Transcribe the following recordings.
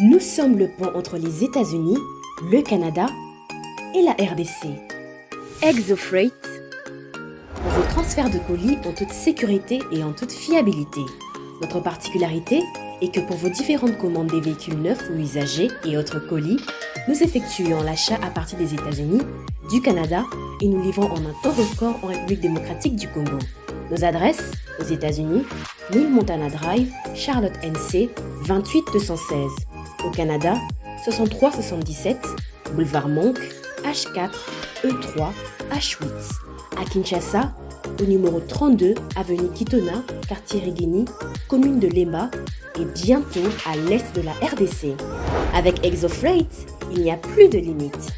Nous sommes le pont entre les États-Unis, le Canada et la RDC. ExoFreight, pour vos transferts de colis en toute sécurité et en toute fiabilité. Notre particularité est que pour vos différentes commandes des véhicules neufs ou usagés et autres colis, nous effectuons l'achat à partir des États-Unis, du Canada et nous livrons en un temps record en République démocratique du Congo. Nos adresses aux États-Unis, 1000 Montana Drive, Charlotte NC, 28216. Au Canada, 6377, Boulevard Monk, H4, E3, H8. À Kinshasa, au numéro 32, avenue Kitona, quartier Rigini, commune de Lemba et bientôt à l'est de la RDC. Avec ExoFreight, il n'y a plus de limites.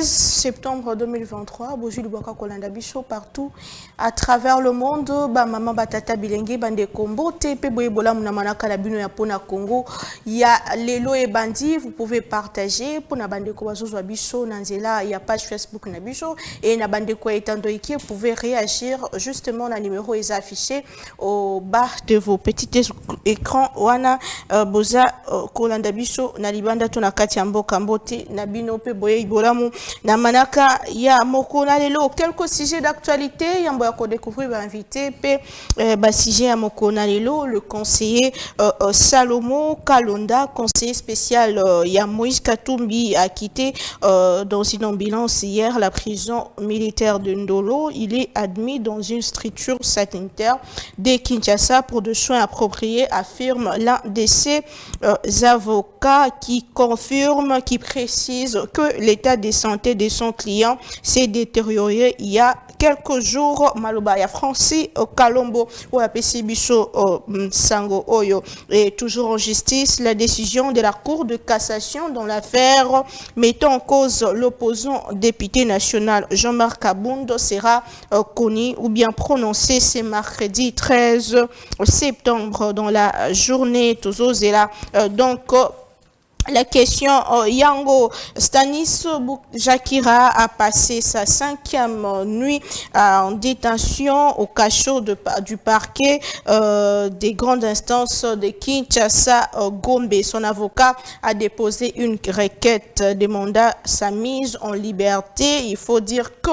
Septembre 2023, Boju Lubaka Kolanda Bicho partout à travers le monde. Ba maman batata bilenge bande kombo tepe boyebola munamana kalabino ya pona Congo. Ya lelo e bandi, vous pouvez partager pour na bande ko bazozwa bicho nanzela ya page Facebook na bicho et na bande ko etando iki, vous pouvez réagir justement na numéro est affiché au bas de vos petits écrans wana boza Kolanda Bicho na libanda to na kati ya mboka mbote na bino pe boyebola mu na manaka ya mokona lelo quelques sujets d'actualité yambo ya ko découvrir ba invité pe ba sujet ya mokona lelo le conseiller Salomo Kalonda, conseiller spécial ya Moïse Katumbi, a quitté dans une ambulance hier la prison militaire de Ndolo. Il est admis dans une structure sanitaire de Kinshasa pour des soins appropriés, affirme l'un de ses avocats qui confirme, qui précise que l'état de santé de son client s'est détérioré il y a quelques jours. Maloba ya Francis Kalombo ou à Bicho Sango Oyo est toujours en justice. La décision de la Cour de cassation dans l'affaire mettant en cause l'opposant député national Jean-Marc Kabundo sera connue ou bien prononcée ce mercredi 13 septembre dans la journée Tozozela. Donc la question, Yango Stanis Jakira a passé sa 5e nuit en détention au cachot du parquet des grandes instances de Kinshasa Gombe. Son avocat a déposé une requête demandant sa mise en liberté. Il faut dire que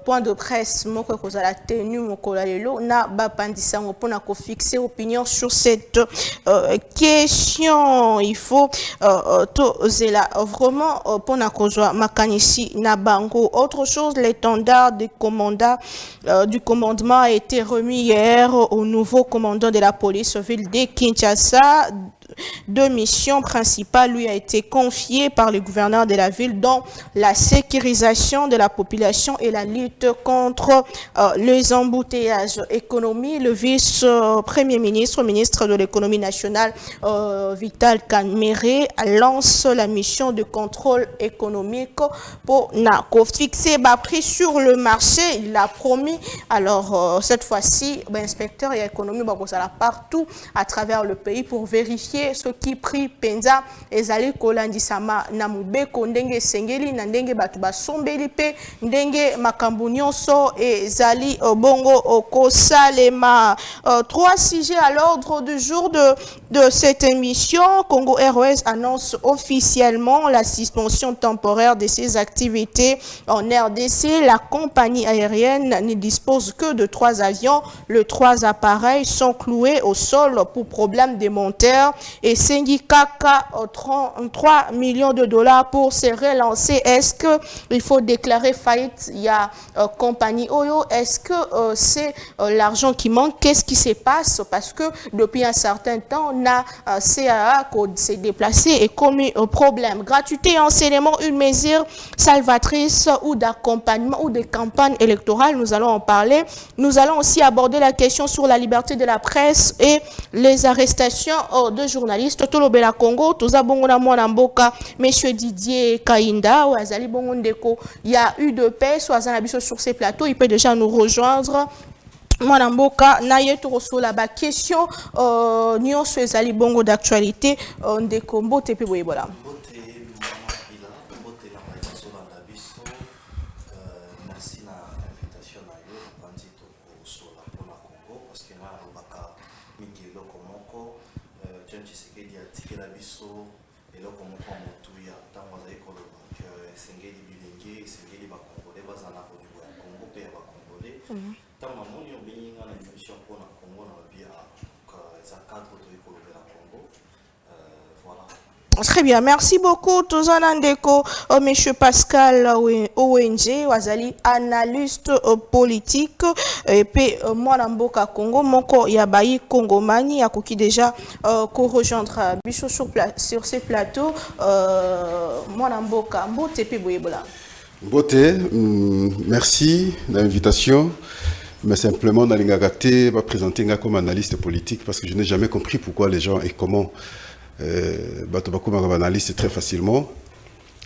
point de presse moko kozala tenu mokola lelo na bapandisa mpona ko fixer opinion sur cette question. Il faut zela vraiment pour na kozwa makanisi na bango. Autre chose, l'étendard du commandement a été remis hier au nouveau commandant de la police ville de Kinshasa. Deux missions principales lui a été confiées par le gouverneur de la ville, dont la sécurisation de la population et la lutte contre les embouteillages. Économie, le vice-premier ministre, ministre de l'économie nationale, Vital Kamerhe, lance la mission de contrôle économique pour fixer bas prix sur le marché. Il l'a promis. Alors, cette fois-ci, inspecteur et économie, partout à travers le pays pour vérifier ce qui pris penza ezali kolandisama na mubeko ndenge sengeli na ndenge batu basombeli pe ndenge makambo nyonso ezali bongo kosalema. Trois sujets à l'ordre du jour de cette émission. Congo Airways annonce officiellement la suspension temporaire de ses activités en RDC. La compagnie aérienne ne dispose que de 3 avions. Les 3 appareils sont cloués au sol pour problème de moteur et Sengi Kaka 33 millions de dollars pour se relancer. Est-ce qu'il faut déclarer faillite? Il y a compagnie Oyo. Est-ce que c'est l'argent qui manque? Qu'est-ce qui se passe? Parce que depuis un certain temps, on a CAA qui s'est déplacé et commis un problème. Gratuité et enseignement, une mesure salvatrice ou d'accompagnement ou de campagne électorale. Nous allons en parler. Nous allons aussi aborder la question sur la liberté de la presse et les arrestations de journalistes. Tolobela Congo, Toza Bongo na mwana mboka, Monsieur Didier Kainda, ou Azali Bongo Ndeko. Il y a eu de paix, soit Zanabiso sur ces plateaux. Il peut déjà nous rejoindre. mwana mboka na ye tokosola ba question nyonso ezali bongo d'actualité ndeko mbote pe boyebola. Merci na invitation na yo bandi tokosola mpona Congo parce que nga alobaka mingi eloko moko John Tshisekedi atikela biso eloko moko ya motuya ntango azali koloba ke esengeli bilenge esengeli bakongole bazala bolingo ya Congo mpe ya bakongole ntango namoni obengi nga na émission mpona Congo na babia eza cadre toyi kolobela Congo voilà. Très bien, merci beaucoup. Tozana ndeko, monsieur Pascal Owenje, wazali analyste politique, et puis moi mboka Congo, moko yabayi Congomani, yakoki déjà ko rejoindre bicho sur ces plateaux, moi mboka mbote pe boyebola. Mbote, merci de l'invitation. Mais simplement, Nalingagate va présenter comme analyste politique parce que je n'ai jamais compris pourquoi les gens et comment Batobako analyse très facilement.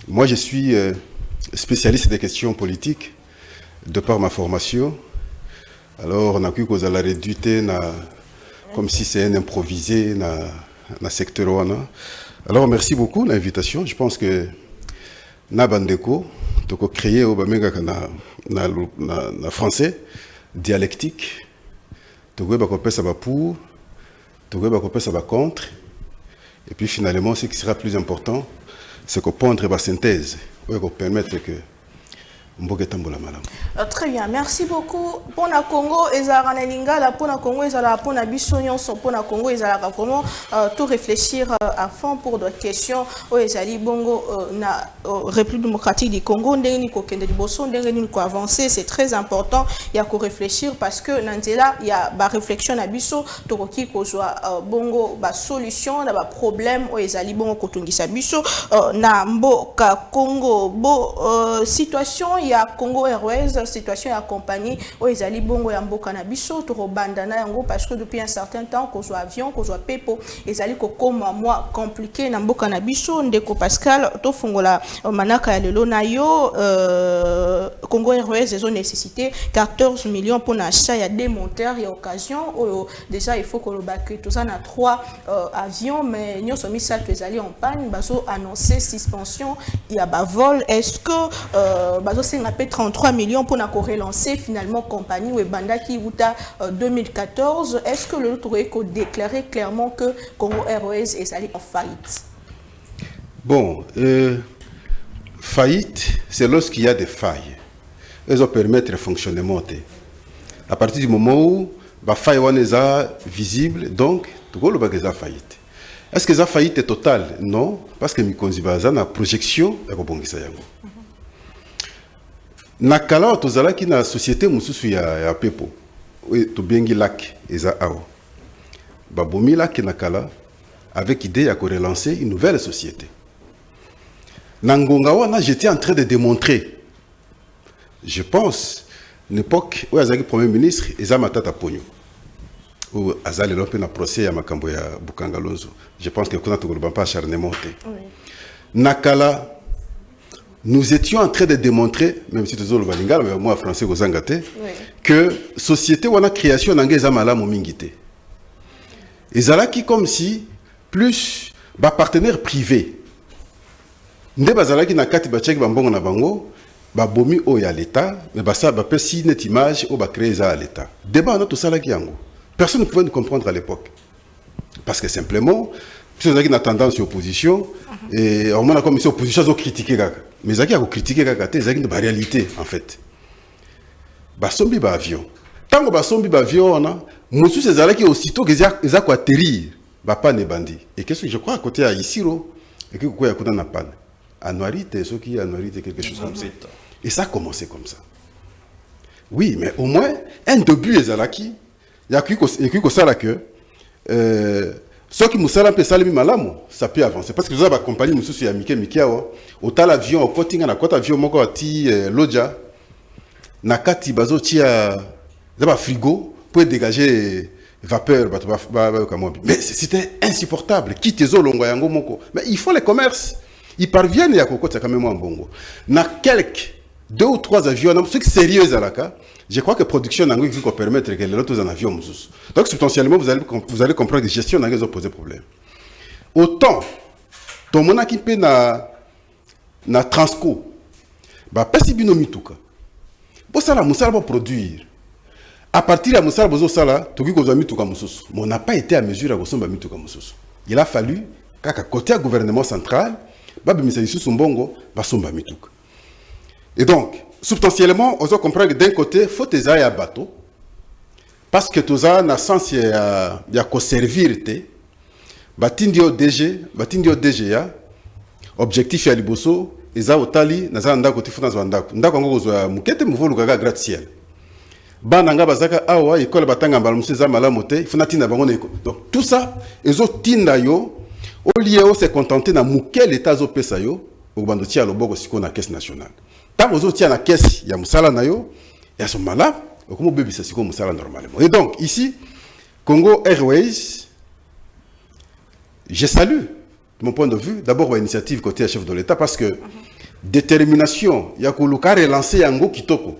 Moi, je suis spécialiste des questions politiques de par ma formation. Alors, on a pu causer la réduite comme si c'est un improvisé dans le secteur. Alors, merci beaucoup de l'invitation. Je pense que Nabandeko, tu as créé au français dialectique. Tu as ça pour, tu as ça contre. Et puis finalement, ce qui sera plus important, c'est qu'on pondre la synthèse, pour permettre que très bien, merci beaucoup. Pour la Congo, pour la Congo, pour la Bissonion, pour la Congo, vraiment tout réfléchir à fond pour des questions. Bongo, na République démocratique du Congo, avancer, c'est très important. Il y a qu'à réfléchir parce que Nandela, il y a une réflexion à Bisso, Toroki, bongo, solution, na problème, bongo, kotungisa Bisso, na mboka Congo, situation. Il y a Congo Airways, situation et compagnie, où ils allaient bongo et mboka na biso, toro bandana yango parce que depuis un certain temps, qu'on soit avion, qu'on soit pepo, ils allaient comme moi compliqué na mboka na biso, ndeko Pascal, to fongola manaka ya lelo na yo, Congo Airways, ils ont nécessité 14 millions pour l'achat, il y a des monteurs, il y a occasion, déjà il faut que le bac, tout ça, on a 3 avions, mais nous sommes mis ça, ils allaient en panne, baso annoncé suspension, il y a bas vol, est-ce que baso c'est un peu 33 millions pour relancer finalement compagnie ou Banda qui outa 2014. Est-ce que le Touré a déclaré clairement que Congo Airways est allé en faillite? Bon, faillite, c'est lorsqu'il y a des failles. Elles ont permettre le fonctionnement. À partir du moment où la faille est visible, donc, tout le monde est faillite. Est-ce que la faillite est totale? Non, parce que nous avons une projection de nakala tozalaki na société mususu ya pepo to bengi lak eza awa babomi lak nakala avec idée à relancer une nouvelle société nangonga wana j'étais en train de démontrer, je pense l'époque où azaki premier ministre eza matata ponyo où azali lompe na procès ya makambo ya Bukanga Lonzo. Je pense que kuna tokoloba pas acharnement nakala. Nous étions en train de démontrer, même si tu es balinga, mais moi français que société ou la création n'engage mala mingité. Et ça qui comme si plus ba partenaire privé. Nde bazala ki na kati ba check bambongo na bango, ba bomi o ya l'état, mais ba ça ba pesi net image ou ba créer ça à l'état. Débat na tout ça là qui yango. Personne ne pouvait nous comprendre à l'époque. Parce que simplement si on a une tendance d'opposition, et on a comme si l'opposition a critiqué, mais il y a critiqué, c'est une réalité en fait. Basombi ba avion. Tant que basombi ba avion, on a, monsieur c'est qui aussitôt qu'ils a quoi atterrir, bah pas ne bandi. Et qu'est-ce que je crois à côté à Isiro, et que quoi y a côté na panne. Anuarité, ce qui est anuarité quelque chose comme ça. Et ça a commencé comme ça. Oui, mais au moins un début est Zalaki. Il y a que ça là que. Ceux qui moussala pe salimi malamu, ça peut avancer parce que vous avez accompagné mususu ya Mike Mikiawa, au tal avion au kotinga na kota avion moko ati loja na kati bazo tia zaba frigo pour dégager vapeur mais c'était insupportable quitter zo longo yango moko. Mais il faut les commerces, ils parviennent ya kokota quand même en bongo. Na quelques 2 ou 3 avions, ceux qui sérieux alaka, Je crois que production n'a pas permettre que les autres en avion. Donc, substantiellement, vous allez comprendre que gestion n'a pas posé problème. Autant, ton mon équipe na Transco, bah, pas si bien mituka. Pour ça, la moussala va produire. À partir de la moussala, bozo sala, tu dis que mituka mususu. Mais on n'a pas été à mesure à gosomba mituka mususu. Il a fallu qu'à côté du gouvernement central, bah, bimisa isu sumbongo, bah, somba mituka. Et donc, substantiellement, on doit comprendre que d'un côté, il faut que un bateau. Parce que tout ça, dans le sens, il y a qu'à servir. Batindio DG, batindio DGA, objectif ya liboso, eza otali, naza ndako tifuna za ndako. Ndako ngo kozwa mukete muvolu gaga gratte-ciel. Bana nga bazaka awa, école batanga mbalamusi za malamu te, ifuna tinda bango neko. Donc tout ça, ezo tinda yo, au lieu de se contenter na mukel état zo pesa yo, au bando tia loboko siko na caisse nationale. Tant ozo tia na caisse ya musala na yo, ya so mala, comme bébé ça siko musala normalement. Et donc ici, Congo Airways, je salue, de mon point de vue, d'abord l'initiative côté du chef de l'État parce que détermination, il y a que relancer Yango Kitoko.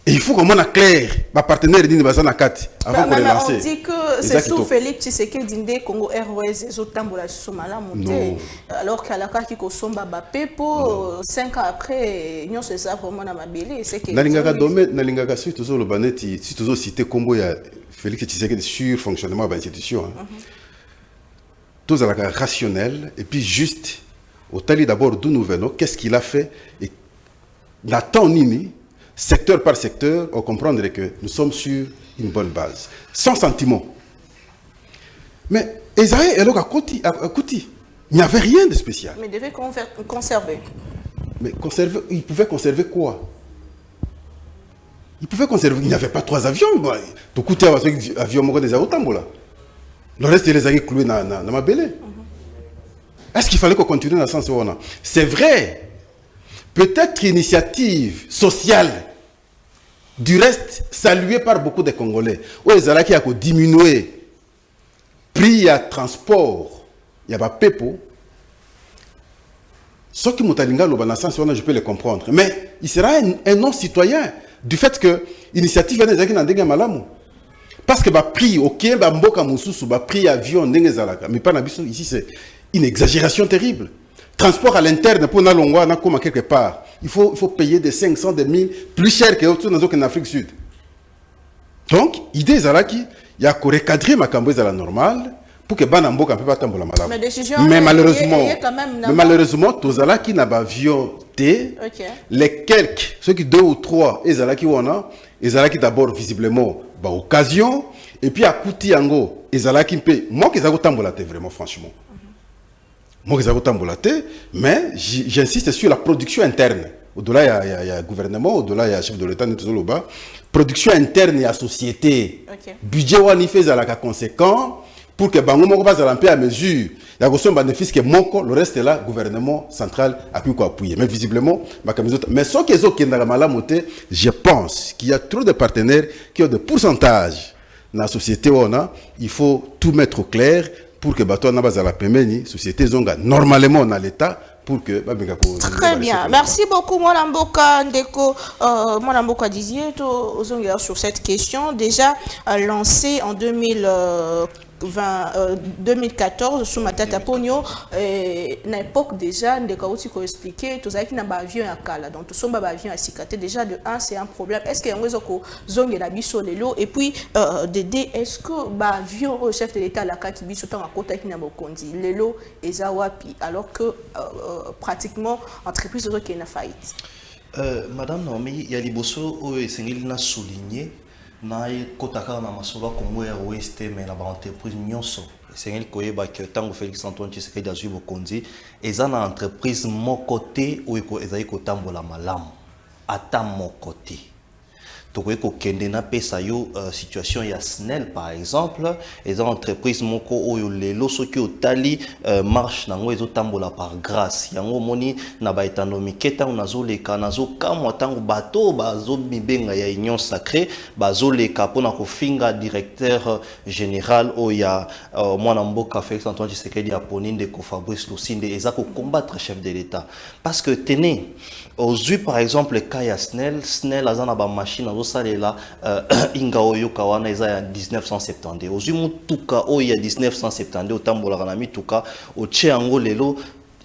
Et il faut qu'on ait clair, ma partenaire dit Bazana Kati avant qu'on relance. On dit que c'est sous Félix Tshisekedi Dinde Congo Airways et autres tambola somala monté alors qu'à la carte qui kosomba Bapepo 5 ans après non c'est ça vraiment na mabeli c'est que Nalingaka domaine nalingaka suite toujours le baneti si toujours cité combo ya Félix Tshisekedi sur fonctionnement de l'institution. Tout ça rationnel et puis juste au tali d'abord d'où nous venons, qu'est-ce qu'il a fait et n'attend nini secteur par secteur, on comprendrait que nous sommes sur une bonne base, sans sentiment. Mais Esaïe et Kouti, il n'y avait rien de spécial. Mais il devait conserver. Mais conserver, il pouvait conserver quoi? Il pouvait conserver, il n'y avait pas 3 avions. Tout coûtait avec avions des Aotambola. Le reste, il les a cloués dans ma belle. Est-ce qu'il fallait qu'on continue dans ce sens où on a? C'est vrai. Peut-être initiative sociale, du reste saluée par beaucoup de Congolais. Où les Alaki a diminué prix à transport, il y a pas pepo. Ce qui m'outalinga dans le sens où je peux les comprendre. Mais il sera un non-citoyen du fait que l'initiative est dans des malamu. Parce que le prix, ok, le prix avion, mais pas ici, c'est une exagération terrible. Transport à l'interne pour Nalongwa, comme quelque part. Il faut payer des 500, des 1000, plus cher qu'en Afrique du Sud. Donc, l'idée est qu'il y a qu'à recadrer ma cambouise à la normale pour que Banambo ne puisse pas tomber la maladie. Mais malheureusement, tous les qui n'ont pas avion T, les quelques, ceux qui 2 ou 3, ils ont d'abord visiblement occasion, et puis à Kouti Ango, ils ont qui moi qui ont tambola vraiment franchement. Moi qui ont tambola mais j'insiste sur la production interne. Au-delà, il y a le gouvernement, au-delà, il y a le chef de l'État, production interne et la société. Budget ou en fait à conséquent pour que Bango Moko passe à la mesure. Il y a un bénéfice que Moko, le reste est là, le gouvernement central a pu appuyer. Mais visiblement, mais ce qui est malamoté, je pense qu'il y a trop de partenaires qui ont des pourcentages dans la société où on a. Il faut tout mettre au clair pour que bateau n'a pas à la pemeni, société zonga normalement dans l'État. Pour que très bien, merci beaucoup Mwanamboka Ndeko. Mwanamboka Dizier sur cette question déjà lancée en 2014 sous Matata Pogno na époque déjà Ndeko aussi ko expliquer tout ça qui n'a pas avion à Kala donc tout somba avion à Sikate déjà de 1 c'est un problème est-ce que yango ko zonge la biso lelo et puis Dédé est-ce que ba avion au chef de l'état la kati biso tant à kota qui n'a pas kondi lelo ezawapi alors que pratiquement entreprise qui est na faillite. Madame Naomi, il y a des bossos où il n'a souligné na kotaka na masolo Congo Airways mais na ba entreprise nyonso sengeli koyeba que tango Félix Antoine Tshisekedi azwi bokonzi eza na entreprise moko te oyo ezali kotambola malamu ata moko te tokoki kokende na pesa yo situation ya SNEL par exemple eza entreprise moko oyo lelo soki otali marche nango ezotambola par grâce yango moni na baetando mike ntango nazoleka nazokamwa ntango bato bazomibenga ya union sacrée bazoleka mpona kofinga directeur général oyo ya mwana mboka Félix Antoine Tshisekedi aponi ndeko Fabrice Lusinde eza kokombattre chef de l'État parce que tenez Aujourd'hui, par exemple, le cas ya Snell a na ba machine azo salela inga oyo kawana eza ya 1970. Aujourd'hui mutuka oyo ya 1970 otambola na mituka o tchango lelo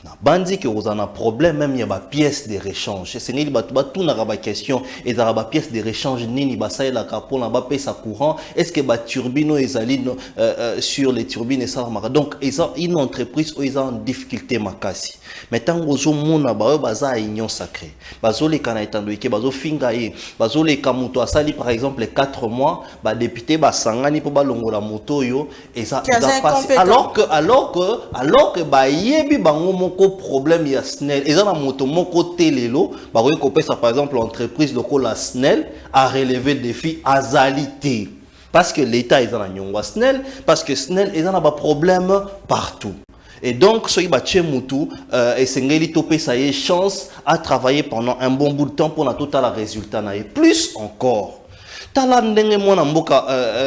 na bandi que vous en a problème même il y a ba pièces de rechange. C'est ni ba tout na ba question et da ba pièces de rechange nini ba ça la capon na ba pesa courant est-ce que ba turbine ezali sur les turbines et ça marque. Donc ils ont une entreprise où ils ont en difficulté makasi. Mais tant que mona ba baza union sacrée. Bazo les kana etando ke bazo finga e bazo les kamuto asali par exemple 4 mois ba député ba sangani po ba longola moto yo et ça passe alors que ba yebi bango moko problème ya Snell et ça na moto moko telelo ba ko pesa par exemple l'entreprise loko la Snell a relevé le défi azalité parce que l'état est dans la nyongwa Snell parce que Snell est dans un problème partout. Et donc, ce qui va chez Moutou, et c'est ngeli topé ça y est chance à travailler pendant un bon bout de temps pour na total résultat na et plus encore. Tala ndenge mwana mboka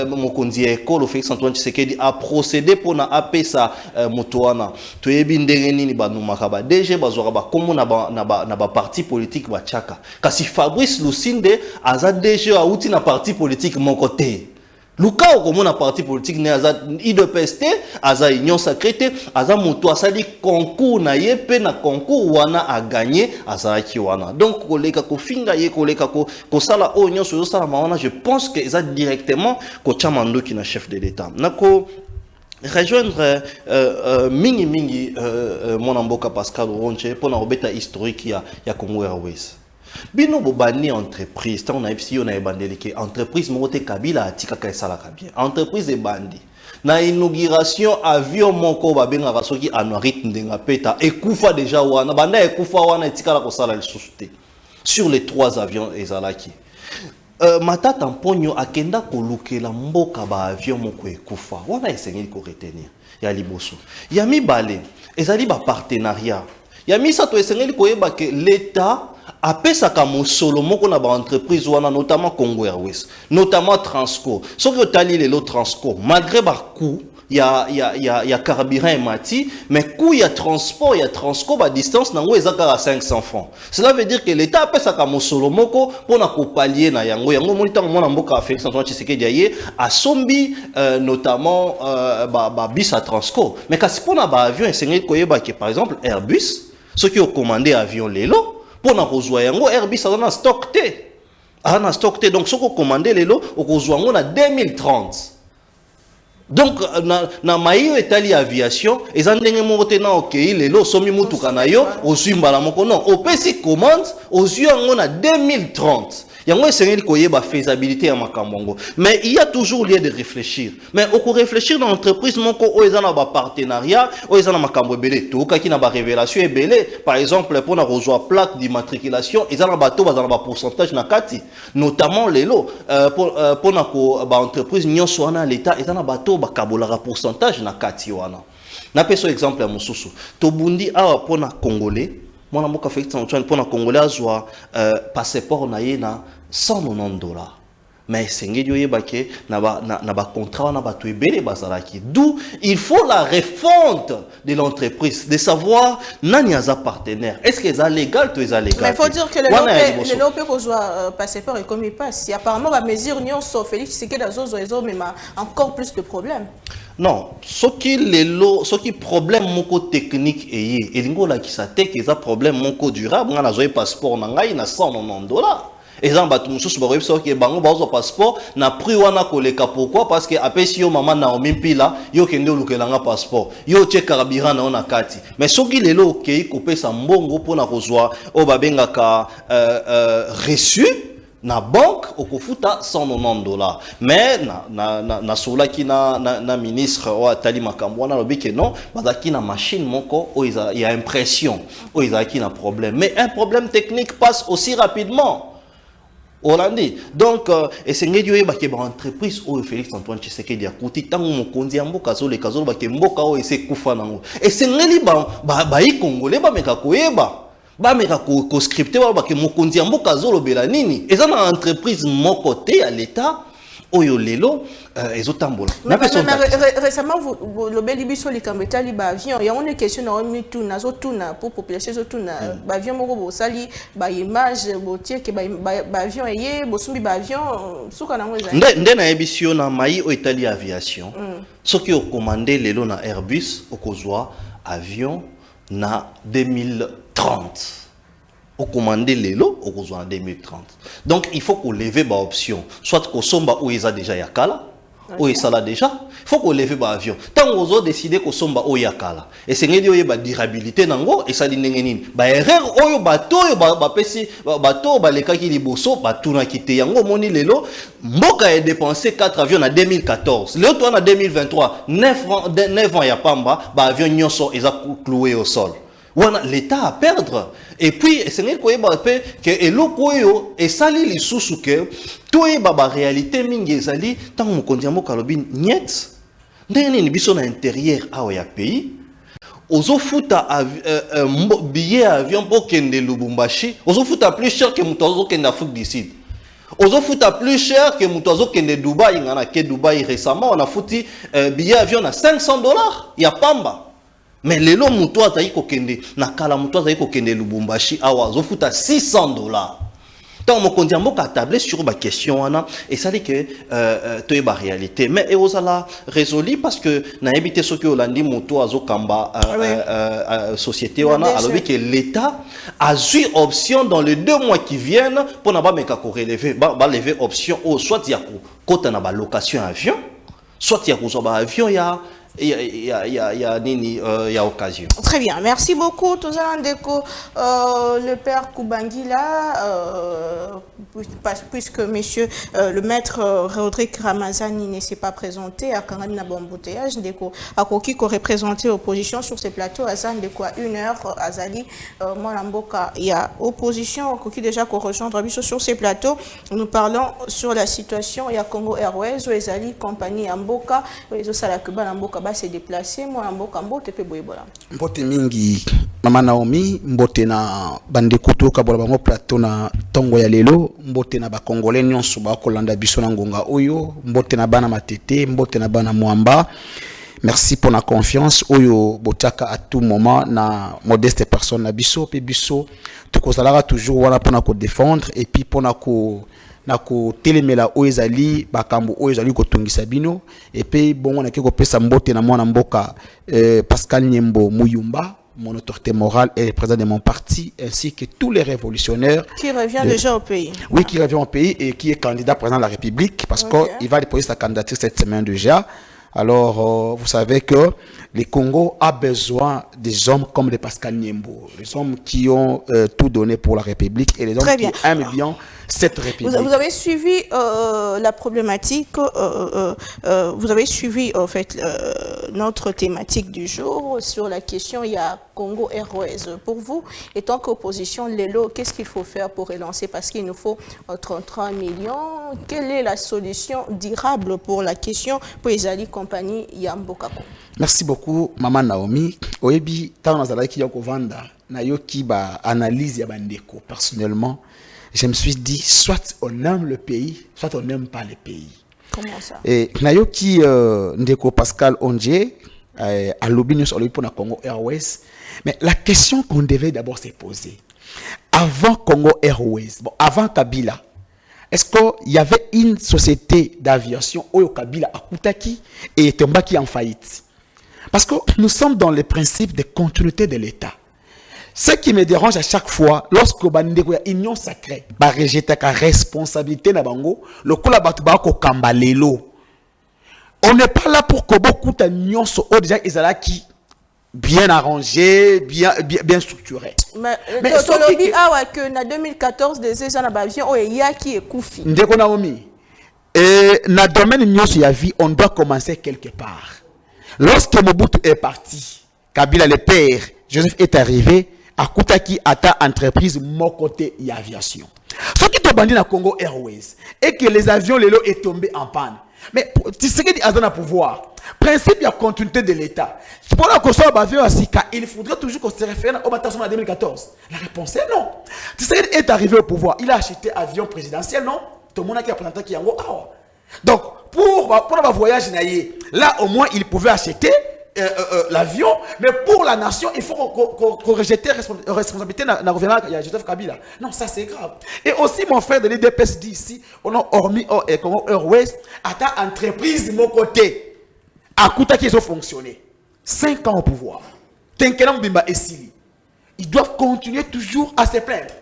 mokonzi ya école Félix Antoine Tshisekedi a procédé pour na apesa motoana. Toyebi ndenge nini banumaka ba DG bazora ba komo na ba parti politique ba chaka. Kasi Fabrice Lusinde aza DG a outi na parti politique mon côté. Luka comme na parti politique ne aza IDPST aza union sacrée aza moto asali concours na yepe na concours wana a gagné aza ki wana donc koleka ko finga ye koleka ko sala o union so sala mawana je pense que eza directement ko chamando ki na chef de l'état nako rejoindre mingi mon amboka Pascal Ronche pour na robeta historique ya Congo Airways. Bino bobani entreprise tant on a epsi on a bandelike entreprise mote Kabila atika ka sala kabien entreprise e bandi na inauguration avion moko babenga rasoki anuarit ndenga peta ekufa déjà wana banda ekufa wana etika la ko sala le susute sur les 3 avions ezalaki matata mponyo akenda kolukela mboka ba avion moko ekufa wana esengeli ko retenir ya liboso ya mibale ezali ba partenariat ya misa to esengeli ko yeba ke l'état apesaka mosolo moko na ba entreprise wana notamment Congo Airways notamment Transco soki otali lelo Transco malgré ba coût ya carburant mati mais coût ya transport ya Transco ba distance nango ezaka à 500 francs. Cela veut dire que l'état apesaka mosolo moko pona ko pallier na yango monita mona mboka Félix Antoine Tshisekedi aye asombi notamment ba bis à Transco mais kasi pona ba avion esengeli koyeba que par exemple Airbus ceux qui ont commandé avion lelo pour na kozwa yango Airbus a na stock té. A na stock té donc ce qu'on commandé lelo o kozwa yango na 2030. Donc na maïo etali aviation ezandenge moko te na okei lelo somi mutuka na yo ozimba la moko non opesi commande ozwi yango na 2030. Yango esengeli koyeba faisabilité ya makambo. Mais il y a toujours lieu de réfléchir. Mais oko réfléchir dans l'entreprise moko o ezana ba partenariat, o ezana makambo ebele. To kaki na ba révélation ebele, par exemple pour na rejoindre plaque d'immatriculation, ezana bato bazana ba pourcentage na kati, notamment lelo pour na ko ba entreprise nyonso wana l'état ezana bato ba kabola pourcentage na kati wana. Na peso exemple ya mususu. To bundi awa pour na congolais moi, je suis fait pour un Congolais à passeport na $190. Mais c'est un contrat d'où il faut la refonte de l'entreprise, de savoir nani aza partenaire. Est-ce que c'est légal ou c'est légal? Mais il faut dire que le lopé qu'on soit passeport et comme il passe, si apparemment la mesure n'y sauf Félix, c'est que dans les mais encore plus de problèmes. Non, ce qui problème moko technique et lingo la qui sa tek eza problème moko durable, on a un passeport na ngai na $190. Et ça ba tout mususu ba webso ke bango ba zo passeport na prix wana koleka pourquoi parce que apesi yo maman na omimpila yo kende olukela nga passeport yo che carburant na ona kati mais soki lelo okei kopesa mbongo pona kozwa o babengaka reçu na banque okofuta $190 mais na sola ki na ministre o atali makambo na lobi ke non bazaki na machine moko o il y a impression o izaki na problème mais un problème technique passe aussi rapidement. Hollandi. Donc, et c'est une entreprise où Félix Antoine Tshisekedi a coûté tant mon kondi amboka zo le kazo ba ke mboka o ese kufa nango. Et c'est ngeli ba congolais ba meka koyeba. Ba meka ko scripté ba ke mokondi amboka zo lo bela nini. Et ça na entreprise mon côté à l'état oyo lelo ezotambola. Récemment le beli biso likambeta li ba avion ya on est question na omi tout na zo tout na pour population zo tout na ba avion moko bo sali ba image bo tie ke ba avion eye bo sumbi ba avion suka na ngweza nde na ebisio na mai o Italie aviation soki o commander lelo na Airbus okozwa avion na 2030 au commandé lelo au besoin en 2030. Donc il faut qu'on lève ba option soit qu'on somba où ils a déjà yakala ou ils là déjà il faut qu'on lève ba avion tant qu'on a décidé qu'on somba où yakala et c'est ngedi oye ba durabilité nango et ça li nini ba erreur oyo bato ba pesi bato ba leka ki liboso ba tuna kité yango moni lelo mboka a dépensé 4 avions en 2014 lelo toi en 2023 9 ans ya pamba ba avion nyonso ils a cloué au sol. L'État à perdre. Et puis, c'est n'est que eloko yo et sali li susu que to e baba réalité mingi ezali tant mo kondiamo kalobin niet. Ndeni ni biso na intérieur a ya pays. Ozo futa billet avion pour kende Lubumbashi, ozo futa plus cher que mutozo kende Afrique du Sud. Ozo futa plus cher que mutozo kende Dubaï, ngana ke Dubaï récemment on a foutu billet avion à $500 ya pamba. Mais lelo muto azayi kokende na kala muto azayi kokende Lubumbashi awa zo futa $600. Tant mon kondia mboka tablé sur ma question wana et ça dit que to e ba réalité mais et osala résolu parce que na habité soki olandi muto azo kamba société wana alors que l'État a eu option dans les 2 mois qui viennent pour na ba meka ko relever ba lever option au soit ya ko kota na ba location avion soit ya ko zo ba avion il y a occasion. Très bien, merci beaucoup. Le père Koubangila, puisque monsieur le maître Rodrigue Ramazani ne s'est pas présenté à Karana Bombouteillage, à Koki qui représenté l'opposition sur ces plateaux, à Zan de quoi 1 heure, à Zali, Molamboka, il y a opposition, Koki déjà qu'on rejoindre sur ces plateaux. Nous parlons sur la situation, il y a Congo Airways, où Zali, compagnie Amboka, les Osalakuba Amboka. Se déplacer moi mboka mbote pe boyebola mbote mingi mama Naomi mbote na bande kutoka bola bango plateau na tongo ya lelo mbote na ba congolais nyonso ba kolanda biso na ngonga oyo mbote na bana matete mbote na bana mwamba. Merci pour la confiance oyo botaka à tout moment na modeste personne na biso pe biso tukozalaka toujours wana pona ko défendre et puis pona ko na ko telemela oezali bakambo oezali ko tongisa bino et puis bon on a ke ko pesa mbote na mwana mboka Pascal Nyembo Muyumba mon autorité morale et président de mon parti ainsi que tous les révolutionnaires qui revient déjà au pays. Oui, qui revient au pays et qui est candidat président de la République parce qu'il va déposer sa candidature cette semaine déjà. Alors, vous savez que le Congo a besoin des hommes comme les Pascal Nyembo, les hommes qui ont tout donné pour la République et les hommes qui aiment bien cette République. Vous avez suivi la problématique, vous avez suivi en fait notre thématique du jour sur la question, il y a Congo Airways. Pour vous, étant qu'opposition, Lelo, qu'est-ce qu'il faut faire pour relancer? Parce qu'il nous faut 33 millions. Quelle est la solution durable pour la question pour les alliés compagnie Yambokako? Merci beaucoup, Maman Naomi. Oebi, tant on a qui vanda na yo ki ba analyse ya bandeko. Personnellement, je me suis dit, soit on aime le pays, soit on n'aime pas le pays. Comment ça? Et na yo ki ndeko Pascal Ondje à l'Obinius pour la Congo Airways. Mais la question qu'on devait d'abord se poser, avant Congo Airways, bon, avant Kabila, est-ce qu'il y avait une société d'aviation au Kabila à Koutaki et Tombaki en faillite? Parce que nous sommes dans le principe de continuité de l'État. Ce qui me dérange à chaque fois, lorsque il y a une union sacrée, rejeter la responsabilité na bango, le coup la batu ba ko kambalelo. On n'est pas là pour que beaucoup de union soient déjà qui bien arrangé, bien structuré. Mais Tolobi a que na 2014 des ans na avion il y a qui est koufi. Ndeko Naomi. Et na domaine union sur la vie, on doit commencer quelque part. Lorsque Mobutu est parti, Kabila le père, Joseph est arrivé, à Koutaki ata entreprise mon côté y aviation. Ce qui est bandit na Congo Airways et que les avions Lelo est tombé en panne. Mais tu sais qu'il y a un pouvoir. Principe il y a continuité de l'État. Pour la construction d'avion à Sika, il faudrait toujours qu'on se réfère au bâtiment en 2014. La réponse est non. Tu sais qu'il est arrivé au pouvoir, il a acheté avion présidentiel, non? Tout le monde a qui a présenté qui est en haut. Donc, pour un voyage, là, au moins, il pouvait acheter l'avion, mais pour la nation, il faut qu'on rejette la responsabilité dans le Joseph Kabila. Non, ça c'est grave. Et aussi, mon frère de l'IDPS dit ici, on a hormis comment Airways, à ta entreprise de mon côté, à Kouta qui ont fonctionné. 5 ans au pouvoir. Tenkelam Bimba et Sili. Ils doivent continuer toujours à se plaindre.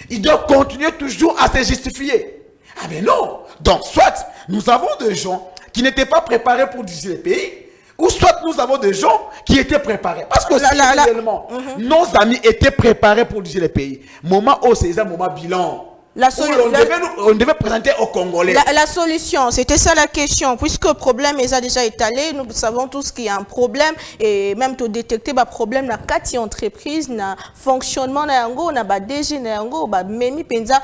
Ils doivent continuer toujours à se justifier. Ah mais non. Donc, soit nous avons des gens qui n'étaient pas préparés pour diriger le pays, ou soit nous avons des gens qui étaient préparés. Parce que réellement, nos amis étaient préparés pour diriger le pays. Moment où c'est un moment bilan. On devait présenter aux Congolais. La solution, c'était ça la question. Puisque le problème est déjà étalé, nous savons tous qu'il y a un problème et même de détecter le problème dans 4 entreprises, dans le fonctionnement, dans le DG, dans le Memi Penza,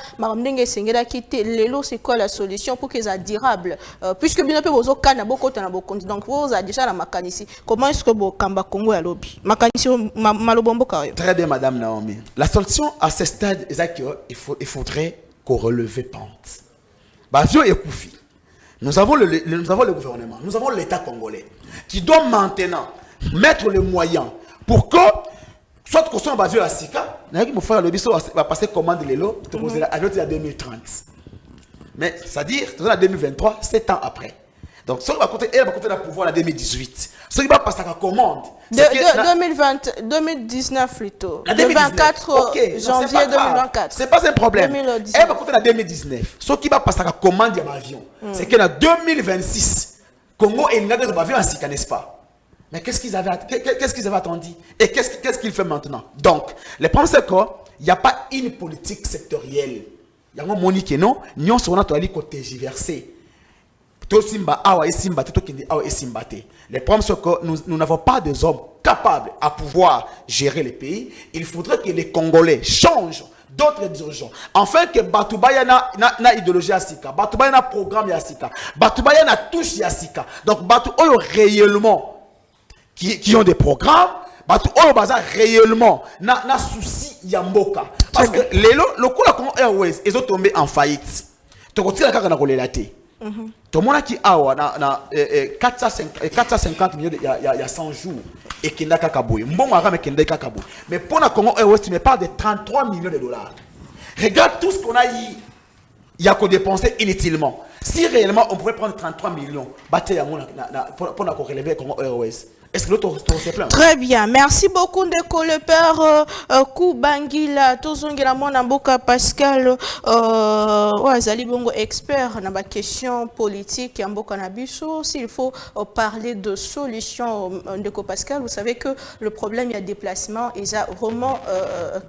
c'est quoi la solution pour qu'ils soient durables? Puisque bien sûr, vous avez beaucoup de donc vous avez déjà la mécanisme. Comment est-ce que vous avez Congo à lobby? Très bien, Madame Naomi. La solution à ce stade, il faudrait qu'on relève pente. Nous avons le gouvernement, nous avons l'État congolais qui doit maintenant mettre les moyens pour que soit qu'on soit basé à Sika, mon frère le biso va passer commande les lots, à 2030. Mais c'est-à-dire, en 2023, 7 ans après. Donc, ce qui va compter, elle va compter le pouvoir en 2018. Ce qui va passer à la commande. 2019 plutôt. Le 24 janvier 2024. C'est pas un problème. 2019. Elle va compter en 2019. Ce qui va passer à la commande de l'avion, c'est qu'en 2026, Congo est une avion ainsi, n'est-ce pas? Mais qu'est-ce qu'ils avaient attendu? Et qu'est-ce qu'ils font maintenant? Donc, le problème c'est qu'il n'y a pas une politique sectorielle. Il y a un monique non, nous sommes côté diversé. Le problème c'est que nous n'avons pas des hommes capables à pouvoir gérer le pays. Il faudrait que les Congolais changent d'autres dirigeants. Enfin que Batubaya na idéologie à Sika, Batubaya na programme à Sika, Batubaya na touche à Sika. Donc Batu Oyo réellement qui ont des programmes, Batu Oyo baza réellement na souci yamboka. Parce que le coup la Congo Airways ils ont tombé en faillite. Tokotila kaka na kolela-té. Tout le monde qui a 450 millions il y a 100 jours et qui n'a qu'à Kaboué. Mais pour la Congo Airways, tu me parles de 33 millions de dollars. Regarde tout ce qu'on a eu, il y a qu'on dépenser inutilement. Si réellement on pouvait prendre 33 millions, pour la relever Congo Airways. Est-ce que l'autre se plaint? Très bien. Merci beaucoup, Ndeko, le père Koubangila, Tozongela Mboka Pascal, Zali Bongo expert dans la question politique et Mboka Nabiso. S'il faut parler de solutions, Ndeko Pascal, vous savez que le problème, il y a déplacement, il y a vraiment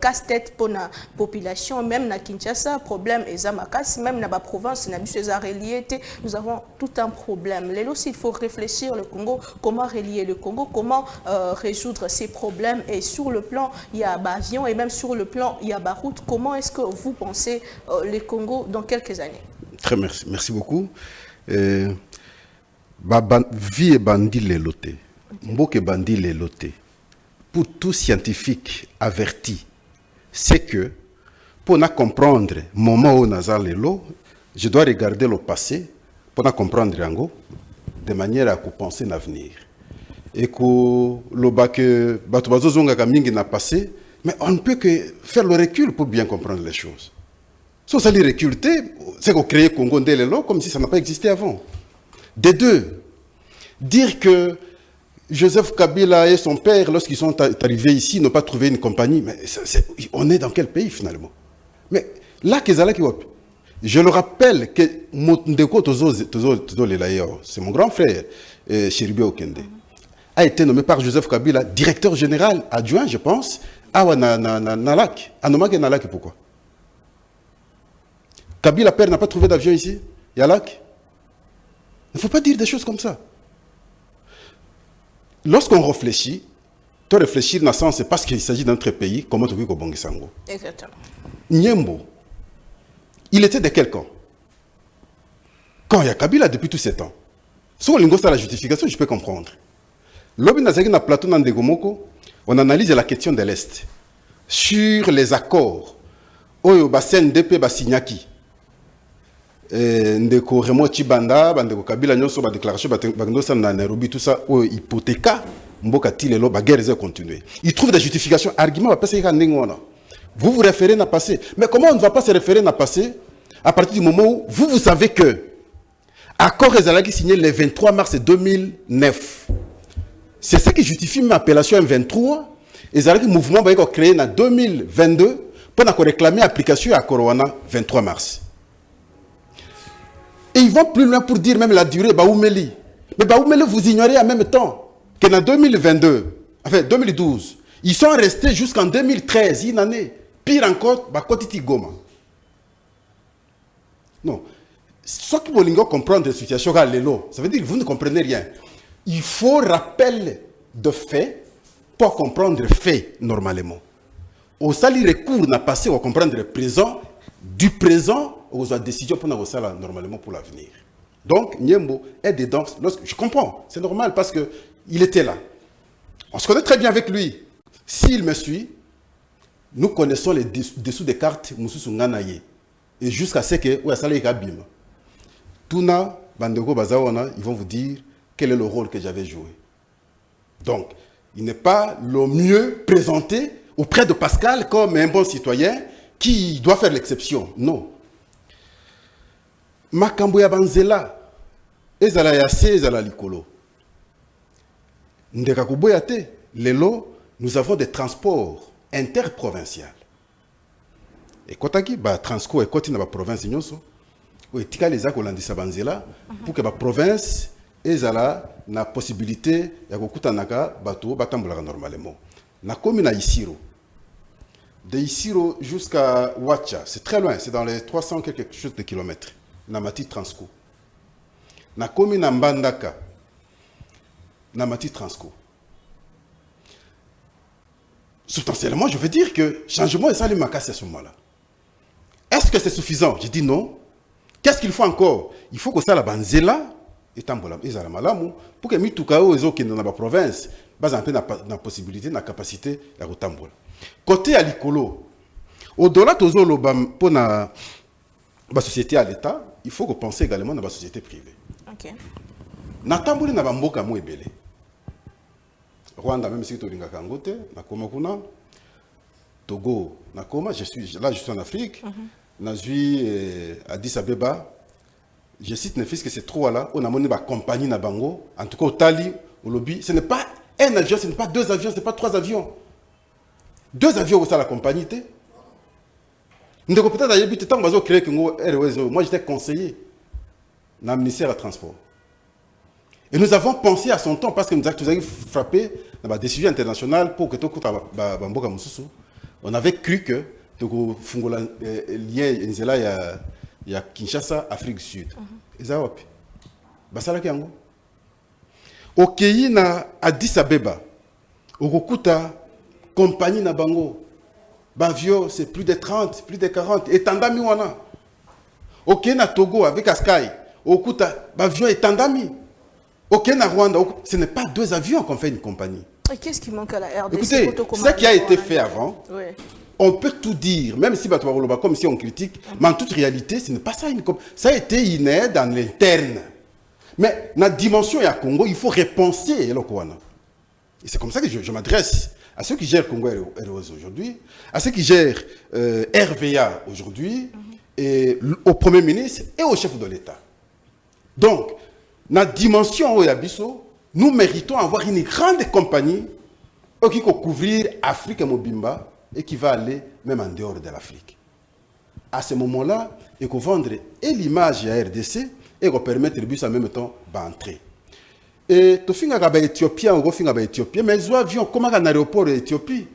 casse-tête pour la population, même dans Kinshasa, problème, il y a même dans la province, nous avons tout un problème. Là aussi, il faut réfléchir le Congo, comment relier le Congo, comment résoudre ces problèmes, et sur le plan il y a avion et même sur le plan il y a route. Comment est-ce que vous pensez le Congo dans quelques années? Très merci beaucoup. Vie et bandit les lotés, mboke bandit les lotés. Pour tout scientifique averti, c'est que pour comprendre le moment où nous avons les lots, je dois regarder le passé pour comprendre Yango de manière à penser l'avenir. Et que le bac n'a passé, mais on ne peut que faire le recul pour bien comprendre les choses. Si on s'est reculé, c'est qu'on crée Congo Ndelelo comme si ça n'a pas existé avant. Des deux, dire que Joseph Kabila et son père, lorsqu'ils sont arrivés ici, n'ont pas trouvé une compagnie, mais on est dans quel pays finalement? Mais là, je le rappelle que Ndeko Tozo Lelayo, c'est mon grand frère, Chiribe Okende, a été nommé par Joseph Kabila directeur général adjoint, je pense, à Nalak. À Nomake Nalak, pourquoi? Kabila père n'a pas trouvé d'avion ici, Yalak. Il ne faut pas dire des choses comme ça. Lorsqu'on réfléchit, tu réfléchir dans le sens, c'est parce qu'il s'agit d'un autre pays, comment tu veux qu'on bonge sango. Exactement. Nyembo, il était de quel camp? Quand il y a Kabila depuis tous ces temps. Si on a la justification, je peux comprendre. Lobi Nazaki na plateau dans Ndegomoko, on analyse la question de l'Est sur les accords. Oyo Basen DP Basignaki. ndeko Raymond Chibanda bandeko Kabila nyonso ba déclaration ba ça na Nairobi tout ça o hypothéca mboka tilelo ba guerre est continuer. Ils trouvent des justifications arguments ba pesa ngona. Vous vous référez na passé, mais comment on ne va pas se référer na passé à partir du moment où vous savez que accord ezalaki signé le 23 mars 2009. C'est ce qui justifie l'appellation M23. Ezalaki mouvement ba créé en 2022 pour réclamer l'application à Corona 23 mars. Et ils vont plus loin pour dire même la durée, Baoumeli. Mais Baoumeli, vous ignorez en même temps qu'en 2022, enfin 2012, ils sont restés jusqu'en 2013, une année. Pire encore, Bakotiti Goma. Non. Ce qui veut comprendre la situation, ça veut dire que vous ne comprenez rien. Il faut rappel de fait pour comprendre le fait normalement. Au sali recours n'a passé à comprendre le présent, du présent aux décisions pour nous normalement pour l'avenir. Donc, Niembo est dedans. Je comprends, c'est normal parce qu'il était là. On se connaît très bien avec lui. S'il me suit, nous connaissons les dessous des cartes Moussou Nganaye. Et jusqu'à ce que, ouais, ça l'est Kabim. Tuna, Bandego Bazawana, ils vont vous dire quel est le rôle que j'avais joué. Donc, il n'est pas le mieux présenté auprès de Pascal comme un bon citoyen qui doit faire l'exception. Non. Makambo ya banzela ezala yase ezala likolo ndeka kuboya te lelo nous avons des transports interprovinciaux et kotaki ba transco et koti na ba province nyonso o etika les akolandisa banzela pour que ba province ezala na possibilité ya kokutanaka bato batambolaka normalement na komi na Isiro de Isiro jusqu'à Wacha c'est très loin c'est dans les 300 quelque chose de kilomètres. Namati Transco. Na komi na Mbandaka. Namati Transco. Substantiellement, je veux dire que changement est salé ma casse à ce moment-là. Est-ce que c'est suffisant? Je dis non. Qu'est-ce qu'il faut encore? Il faut que ça la banzela et tambola ezala malamu pour que mitukao ezo qui dans la province base un peu na possibilité na capacité ya kotambola. Côté à likolo. Au-delà tozo lo pour na la société à l'État, il faut penser également dans la société privée. Ok. Natamboli na bamboka mo ebele. Rwanda même si tolinga kangote, nakoma kuna. Togo, nakoma, je suis en Afrique. Nazui Addis Abeba. Je cite ne fils que c'est trop là, on a mené ma compagnie na bango, en tout cas au Tali, au lobby, ce n'est pas un avion, ce n'est pas deux avions, ce n'est pas trois avions. Deux avions au sein de la compagnie. Moi, j'étais conseiller dans le ministère du Transport. Et nous avons pensé à son temps, parce que nous avons frappé dans la décision internationale pour que tout on avait cru que il y a Kinshasa, Afrique du Sud. Et ça, au Kenya, na Addis Abeba, au Kokuta, compagnie na bango. Bavio, c'est plus de 30, plus de 40. Et Tandami wana. Ok, na Togo avec Askai. Okuta, Bavio et Tandami. Ok, na Rwanda. Ce n'est pas deux avions qu'on fait une compagnie. Et qu'est-ce qui manque à la RDC? Écoutez, ce qui a été fait avant, oui. On peut tout dire, même si comme si on critique, mais en toute réalité, ce n'est pas ça. Ça a été une aide dans l'interne. Mais dans la dimension de Congo, il faut repenser. Et c'est comme ça que je m'adresse à ceux qui gèrent Congo Airways aujourd'hui, à ceux qui gèrent RVA aujourd'hui, et au Premier ministre et au chef de l'État. Donc, dans la dimension de Yabiso, nous méritons avoir une grande compagnie qui peut couvrir l'Afrique et Mobimba et qui va aller même en dehors de l'Afrique. À ce moment-là, il faut vendre l'image à RDC et permettre le bus en même temps d'entrer. Et tu fais un Éthiopien ou un Éthiopien, mais les avions, comment un aéroport d'Éthiopie?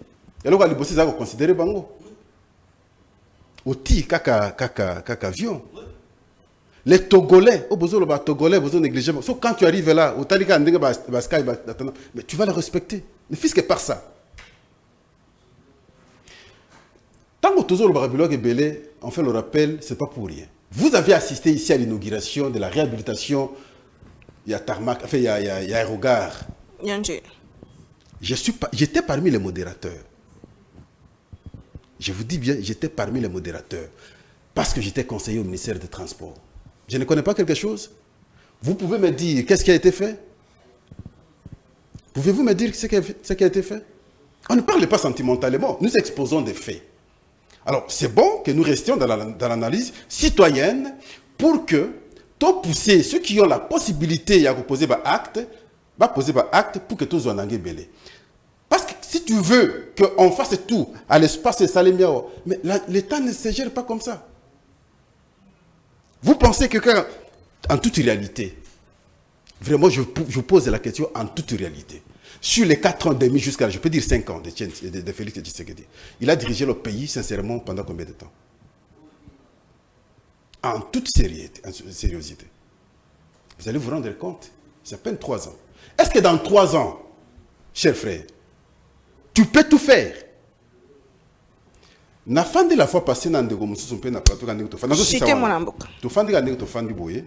Et là, on va considérer Bango. Oti, kaka avion. Les Togolais, au besoin de Togolais, besoin de négliger. Sauf quand tu arrives là, mais tu vas les respecter. Ne fais que par ça. Tant que toujours le Barabilog est belé, on fait le rappel, ce n'est pas pour rien. Vous avez assisté ici à l'inauguration de la réhabilitation. Il y a Tarmac, enfin il y a Aérogare. J'étais parmi les modérateurs. Je vous dis bien, j'étais parmi les modérateurs. Parce que j'étais conseiller au ministère des Transports. Je ne connais pas quelque chose. Vous pouvez me dire qu'est-ce qui a été fait? Pouvez-vous me dire ce qui a été fait? On ne parle pas sentimentalement, nous exposons des faits. Alors, c'est bon que nous restions dans l'analyse citoyenne pour que, tout pousser ceux qui ont la possibilité de poser des actes, pour que tous soient en belé. Parce que si tu veux qu'on fasse tout à l'espace de Salémiao, mais l'État ne se gère pas comme ça. Vous pensez que en toute réalité, vraiment je pose la question en toute réalité, sur les 4 ans et demi jusqu'à, je peux dire 5 ans de Félix Tshisekedi, il a dirigé le pays sincèrement pendant combien de temps? En toute sériosité. Vous allez vous rendre compte, c'est à peine 3 ans. Est-ce que dans 3 ans, cher frère, tu peux tout faire? Na fin de la fois passée, na ndeko mususu mpe na plateau kaneko tofandi. Chité mon amboka. Tofandi kaneko tofandi boye.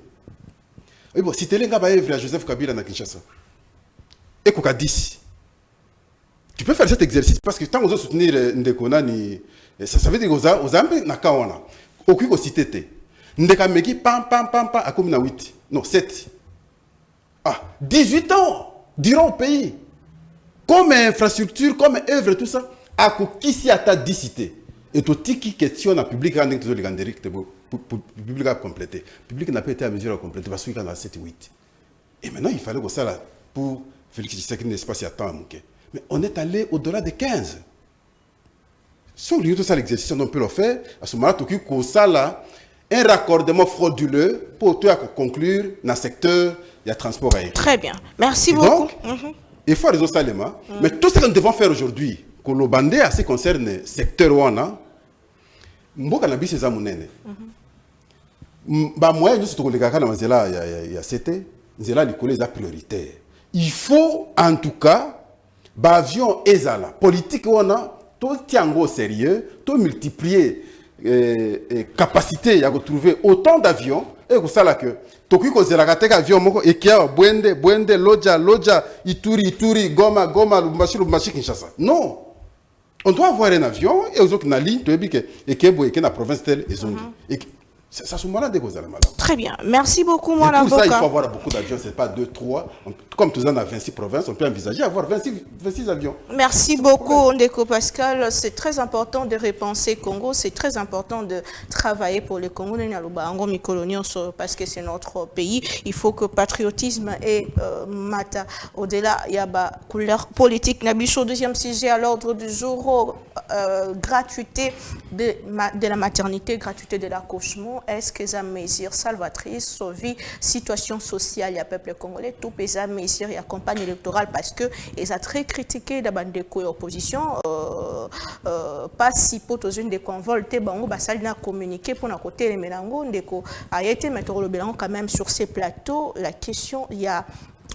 Et bon, si telenga ba œuvre à Joseph Kabila na Kinshasa. Et koka 10. Tu peux faire cet exercice parce que tant que vous soutenir ndeko nani, ça veut dire que aux ambe na kaona. Oku ko cité te. Ndeka meki pam a comme na 8. Non, 7. Ah, 18 ans durant au pays. Comme infrastructure, comme œuvre, tout ça. À qui à ta 10 cités. Et tout qui questionne à public, public a complété. Le public n'a pas été à mesure à compléter parce qu'il y en a 7 8. Et maintenant, il fallait que ça là, pour Félix Tshisekedi n'espace y a tant à manquer. Mais on est allé au-delà de 15. Si on lit tout ça, l'exercice, on peut le faire. À ce moment-là, tout ça là, un raccordement frauduleux pour conclure dans le secteur du transport aérien. Très bien. Merci et beaucoup. Donc, il faut résoudre ça, mais tout ce que nous devons faire aujourd'hui, que le bandé à ce qui concerne le secteur ouana, mboka na biso eza munene. Ba moyen nous surtout les gars dans nzela ya CT, nzela likolo eza prioritaire. Il faut en tout cas ba avion ezala politique ouana tout tiango au sérieux, tout multiplier capacité ya retrouver autant d'avions et que ça là que toki ko zela kateka avion moko ekia bwende loja ituri goma lubumbashi Kinshasa. Non. On doit avoir un avion et aux autres na ligne to ebike ekebo eke na province telle ezongi. Ça se malade des malades. Très bien. Merci beaucoup, mon avocat. Pour ça, il avocat. faut avoir beaucoup d'avions. Ce n'est pas 2, 3. Comme tous en a 26 provinces, on peut envisager avoir 26 avions. Merci beaucoup, Ndeko Pascal. C'est très important de repenser Congo. C'est très important de travailler pour le Congo. Parce que c'est notre pays. Il faut que patriotisme et mata. Au-delà, il y a la couleur politique. Nabicho, deuxième sujet à l'ordre du jour. Gratuité de la maternité, gratuité de l'accouchement. Est-ce que ça mesure salvatrice, sauver situation sociale, il y a peuple congolais, tout peut ça mesure, il y a campagne électorale parce que ils ont très critiqué la bande de opposition, pas si pour tous une des convolte, bango basalina communiqué pour notre côté les mélango, ndeko a été mettre le bilan quand même sur ces plateaux. La question, il y a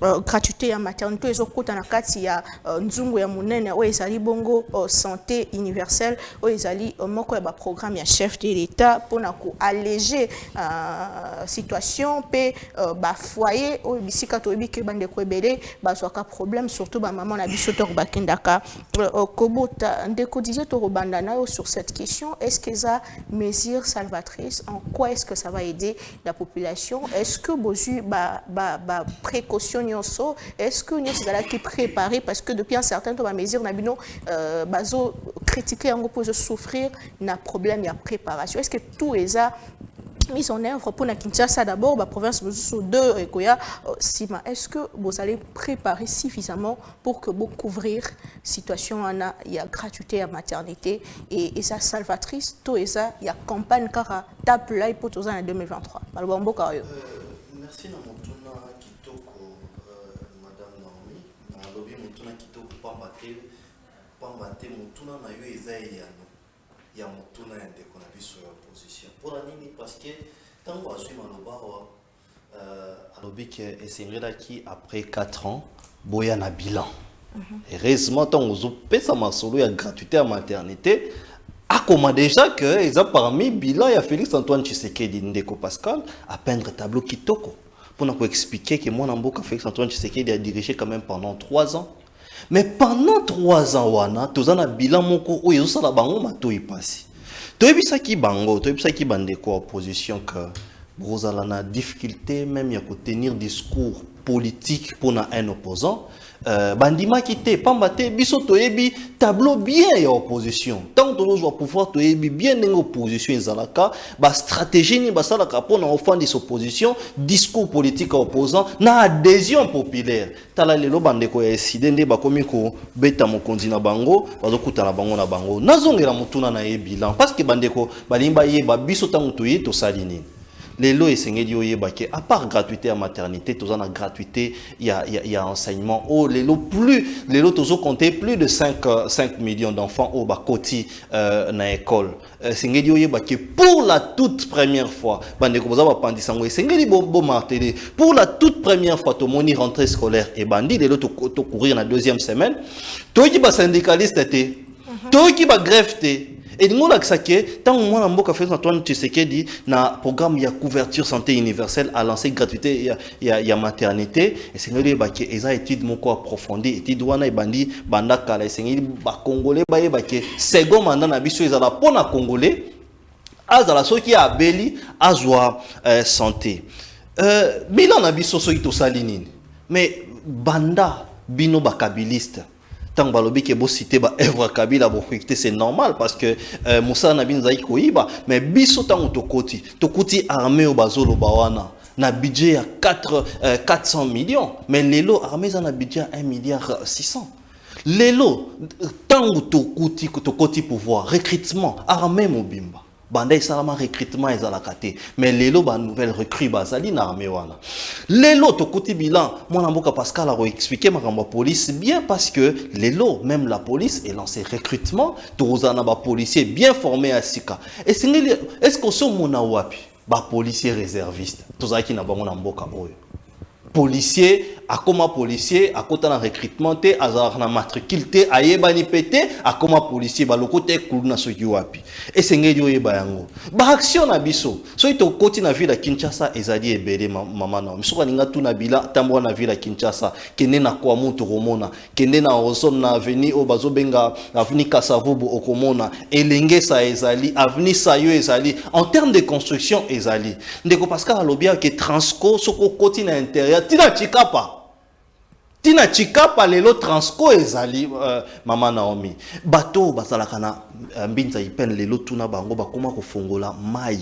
gratuité ya maternité ezokota na kati ya nzungu ya munene o ezali bongo santé universelle o ezali moko ya ba programme ya chef de l'État pour na ko alléger situation pe ba foyer o bisika to ebike bande ko ebele ba soka problème surtout ba maman na biso to bakendaka kobota ndeko disait to robanda na sur cette question. Est-ce que ça mesure salvatrice, en quoi est-ce que ça va aider la population? Est-ce que bozu ba précaution? Est-ce que nous sommes qui préparés parce que depuis un certain temps, mesure n'a bino bazo critiquer en pour souffrir n'a problème il y a préparation. Est-ce que tout est ça mis en œuvre pour la Kinshasa d'abord, la province de 2 et Koya Sima. Est-ce que vous allez préparer suffisamment pour que vous couvrir situation il y a gratuité à maternité et ça salvatrice tout et ça il y a campagne car tape là pour tous en 2023. Merci Pambate mutuna na yo eza ya mutuna ya ndeko na biso ya opposition. Pour la nini parce que tango azwi maloba alobi ke esengelaki après 4 ans boya na bilan. Heureusement tango zopesa masolo ya gratuité à maternité akoma déjà que eza parmi bilan ya Félix Antoine Tshisekedi Ndeko Pascal à peindre tableau kitoko pour nous expliquer que mon amboka Félix Antoine Tshisekedi a dirigé quand même pendant 3 ans. Mais pendant 3 ans, wana, tous en a bilan moko o yosala bango mato y passi. Toyebisa ki bango, toyebisa ki bandeko opposition que vous avez la difficulté même à tenir discours politique pour un opposant. Bandima quitté, pambate, biso toyebi, tableau bien et opposition. Tant que nous pouvoir toyebi bien en opposition, izalaka, ba stratégie ni basalaka pour offendre des oppositions, discours politique opposant, na adhésion populaire. Tala lelo bandeko ya décidé ba komi ko beta mokonzi na bango, bazokuta na bango na bango. Nazongela mutuna na ye bilan parce que bandeko balimba ye ba biso tangu toye to salini. Les lois et à part gratuité à maternité, tout en gratuité, il y a enseignement. Oh, les lots toujours compté plus de 5 millions d'enfants au bakoti na école. Pour la toute première fois, pour la toute première fois, tout le monde rentrée scolaire et bandi, les lots courir la deuxième semaine. Toi qui va syndicaliste, toi qui va grève, et nous là que ça tant moi na mboka fait Antoine Tshisekedi na programme ya couverture santé universelle a lancé gratuité ya maternité et c'est ngeli ba ke eza étude moko approfondie étude wana ebandi banda kala c'est ngeli ba congolais ba ke second mandat na biso ezala pona congolais azala soki ya beli azwa santé bilan na biso soki to salinini mais banda bino bakabiliste. Tant balobi ke bo cité ba Evra Kabila bo c'est normal parce que Moussa Nabin Zaï koiba mais biso tant tokoti armée au bazolo bawana na budget à 400 millions mais lelo armée za na budget à 1 milliard 600 lelo tant tokoti pouvoir recrutement armée mobimba banda salama recrutement ezalakate mais lelo ba nouvelle recrue bazali na armée wana lelo to kuti bilan mwana mboka Pascal a expliqué makambo police bien parce que lelo même la police est lancé recrutement tozana ba policier bien formé à sika et est-ce que so mona wapi ba policier réserviste tozaki na bango na mboka oyo policier akoma policier akota na recrutement te azar na matricule te ayebani pété akoma policier baloko te kuluna soki wapi esengeli oyeba yango ba action na biso so ito koti na ville ya Kinshasa ezali ebele mama na miso baninga tu na bila tambo na ville ya Kinshasa kende na kwa mutu romona kende na ozone na avenue o bazobenga avenue Kasavubu okomona elenge sa ezali avenue Sayo ezali en termes de construction ezali ndeko Pascal alobia ke Transco soko koti na intérieur Tina Chikapa lelo Transco ezali mama Naomi bato basalaka na mbinza ipen lelo tuna bango bakoma kofongola mai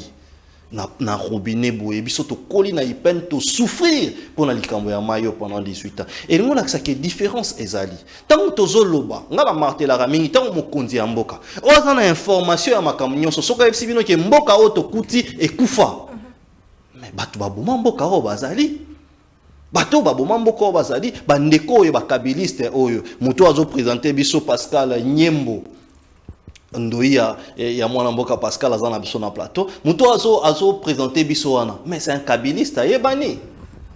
na robinet boye biso to koli na ipen to souffrir pour na likambo ya mayo pendant 18 ans et ngona que ça que différence ezali tant tozo loba ngala martela ka mingi tant mokonzi ya mboka oza na information ya makambo nyonso soka fc bino ke mboka oto kuti ekufa mais bato baboma mboka o bazali bato baboma mboka bazali bandeko oyo bakabiliste oyo moto azo présenter biso Pascal Nyembo ndoya ya mwana mboka Pascal azana biso na plateau moto azo présenter biso wana mais c'est un kabiliste yebani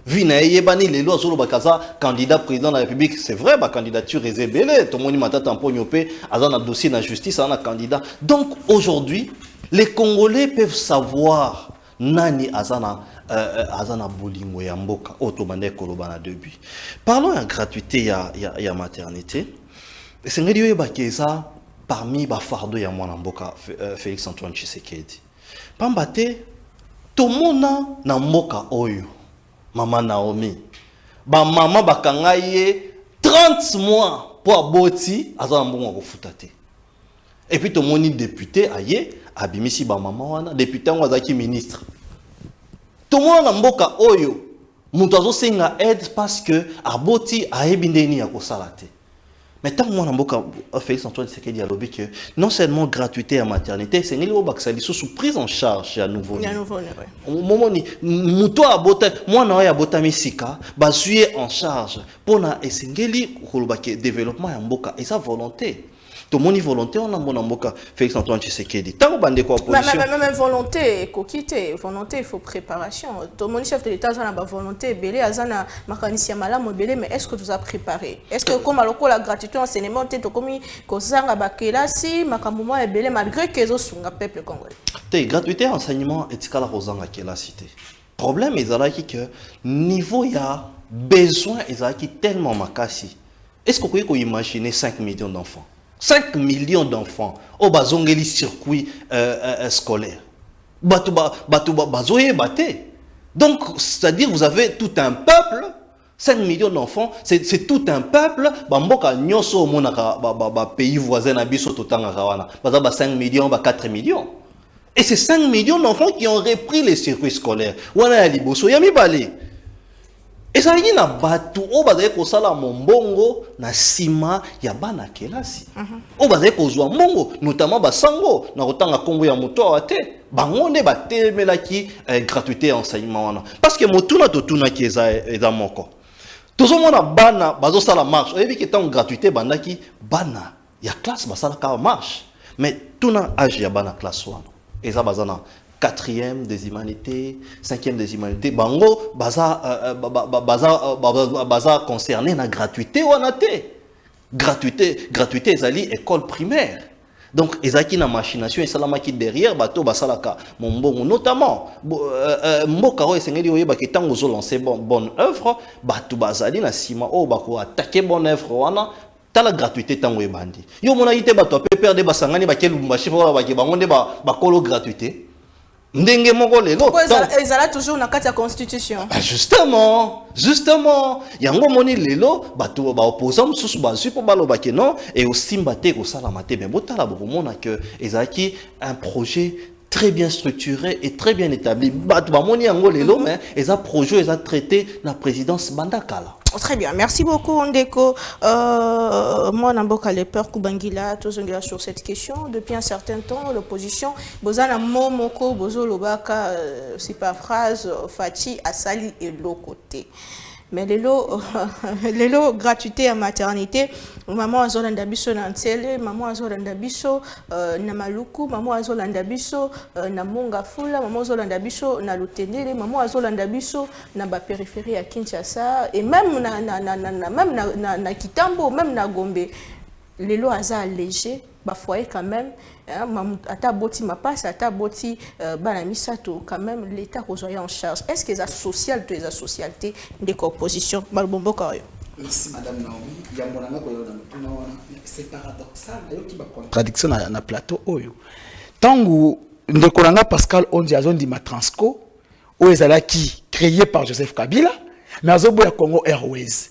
vina yebani lelo azo bakaza candidat président de la République c'est vrai ba candidature ezebele to moni matata mponyo pe azana dossier na justice ana candidat donc aujourd'hui les Congolais peuvent savoir nani azana bolingo ya mboka otomane kolobana depuis parlons en gratuité ya maternité c'est ngeli yo bakeza parmi ba fardo ya mwana mboka Félix Antoine Tshisekedi pambate tomona na mboka oyo mama Naomi ba mama bakangaye 30 mois pour aboti azana mbongo kofuta te et puis tomoni député aye abimisi ba mama wana député ngo azaki ministre tout le monde na mboka oyo mutu azosenga aide parce que aboti aebindeni ya kosalate mais tant moi na mboka Félix Antoine Tshisekedi alobi que non seulement gratuité à maternité c'est ngeli obakisa liso sous prise en charge ya nouveau momoni mutu abota mwana oyo abota misika bazuye en charge pona esengeli koloba ke développement ya mboka et sa volonté tout le monde volonté on a mon mboka Félix Antoine Tshisekedi tant bande ko opposition même volonté kokité volonté il faut préparation tout le monde chef de l'état a la volonté belé azana makanisi malamu belé mais est-ce que tu as préparé est-ce que comme aloko la gratuité enseignement te to komi kozanga bakelasi makambo et belé malgré que zo sunga peuple congolais te gratuité enseignement etikala kozanga kelasi te problème ezalaki que niveau ya besoin ezalaki tellement makasi est-ce que vous pouvez imaginer 5 millions d'enfants 5 millions d'enfants au bazongeli circuit scolaire. Bazoye bate. Donc, c'est-à-dire vous avez tout un peuple, 5 millions d'enfants, c'est tout un peuple, bamboka nyoso monaka pays voisin na biso totanga kawana. Bazaba 5 millions, 4 millions. Et c'est 5 millions d'enfants qui ont repris les circuits scolaires. Wana ya liboso yami balé. Et ça y na batu o bazali ko sala mombongo na sima ya bana kelasi. O bazali ko zwa mbongo, notamment basango na kotanga kombo ya moto awate. Bango ne batelmelaki gratuité enseignement wana. Parce que motuna totuna ki eza moko. Tozomona bana bazo sala marche. Oyebi ki tant gratuité bandaki bana ya classe basala ka marche. Mais tuna âge ya bana classe wana. Eza bazana 4e des humanités, 5e des humanités, bango baza concerné na gratuité ou anaté. Gratuité ezali école primaire. Donc ezaki na machination et salamaki derrière bato basalaka mombongo notamment mboka o esengeli oyeba ke tango zo lancer bonne œuvre bato bazali na sima o bako attaquer bonne œuvre wana tala gratuité tango ebandi. Yo mona yite bato pe perdre basangani bakelu mbachifa wala baki bango ba kolo gratuité. Ndenge moko lelo ezala toujours na kati ya constitution. Justement yango moni lelo bato ba opposant mususu ba supo baloba ke non et osimba te ko sala mate mais botala bokomona que ezaki un projet très bien structuré et très bien établi. Bato ba moni yango lelo mais eza projet eza traité na présidence Bandakala. Très bien, merci beaucoup Ndeko. Moi, Namboka Lepeur Kubangila, Tozongila sur cette question. Depuis un certain temps, l'opposition, Bozana Momoko, Bozo Lobaka, c'est pas phrase, Fati, Asali et l'autre côté. Mais les lots gratuité à maternité, maman azolanda biso na Ntsele, maman azolanda biso na Maluku, maman azolanda biso na Mongafula, maman azolanda biso na Lutenere, maman azolanda biso na ba périphérie à Kinshasa et même na Kitambo, même na Gombe. Les lots aza allégés, ba foyer quand même, ata boti ma passe, ata boti banamisato quand même l'État rejoint en charge. Est-ce que ça social to eza socialité des compositions balbombo kayo? Merci madame Naomi. Il y a mon ami c'est paradoxal, il y a qui va contradiction na plateau oyo. Tangu ndekolanga Pascal Ondi azondi ma Transco o ezala qui créé par Joseph Kabila, mais azobo ya Congo Airways.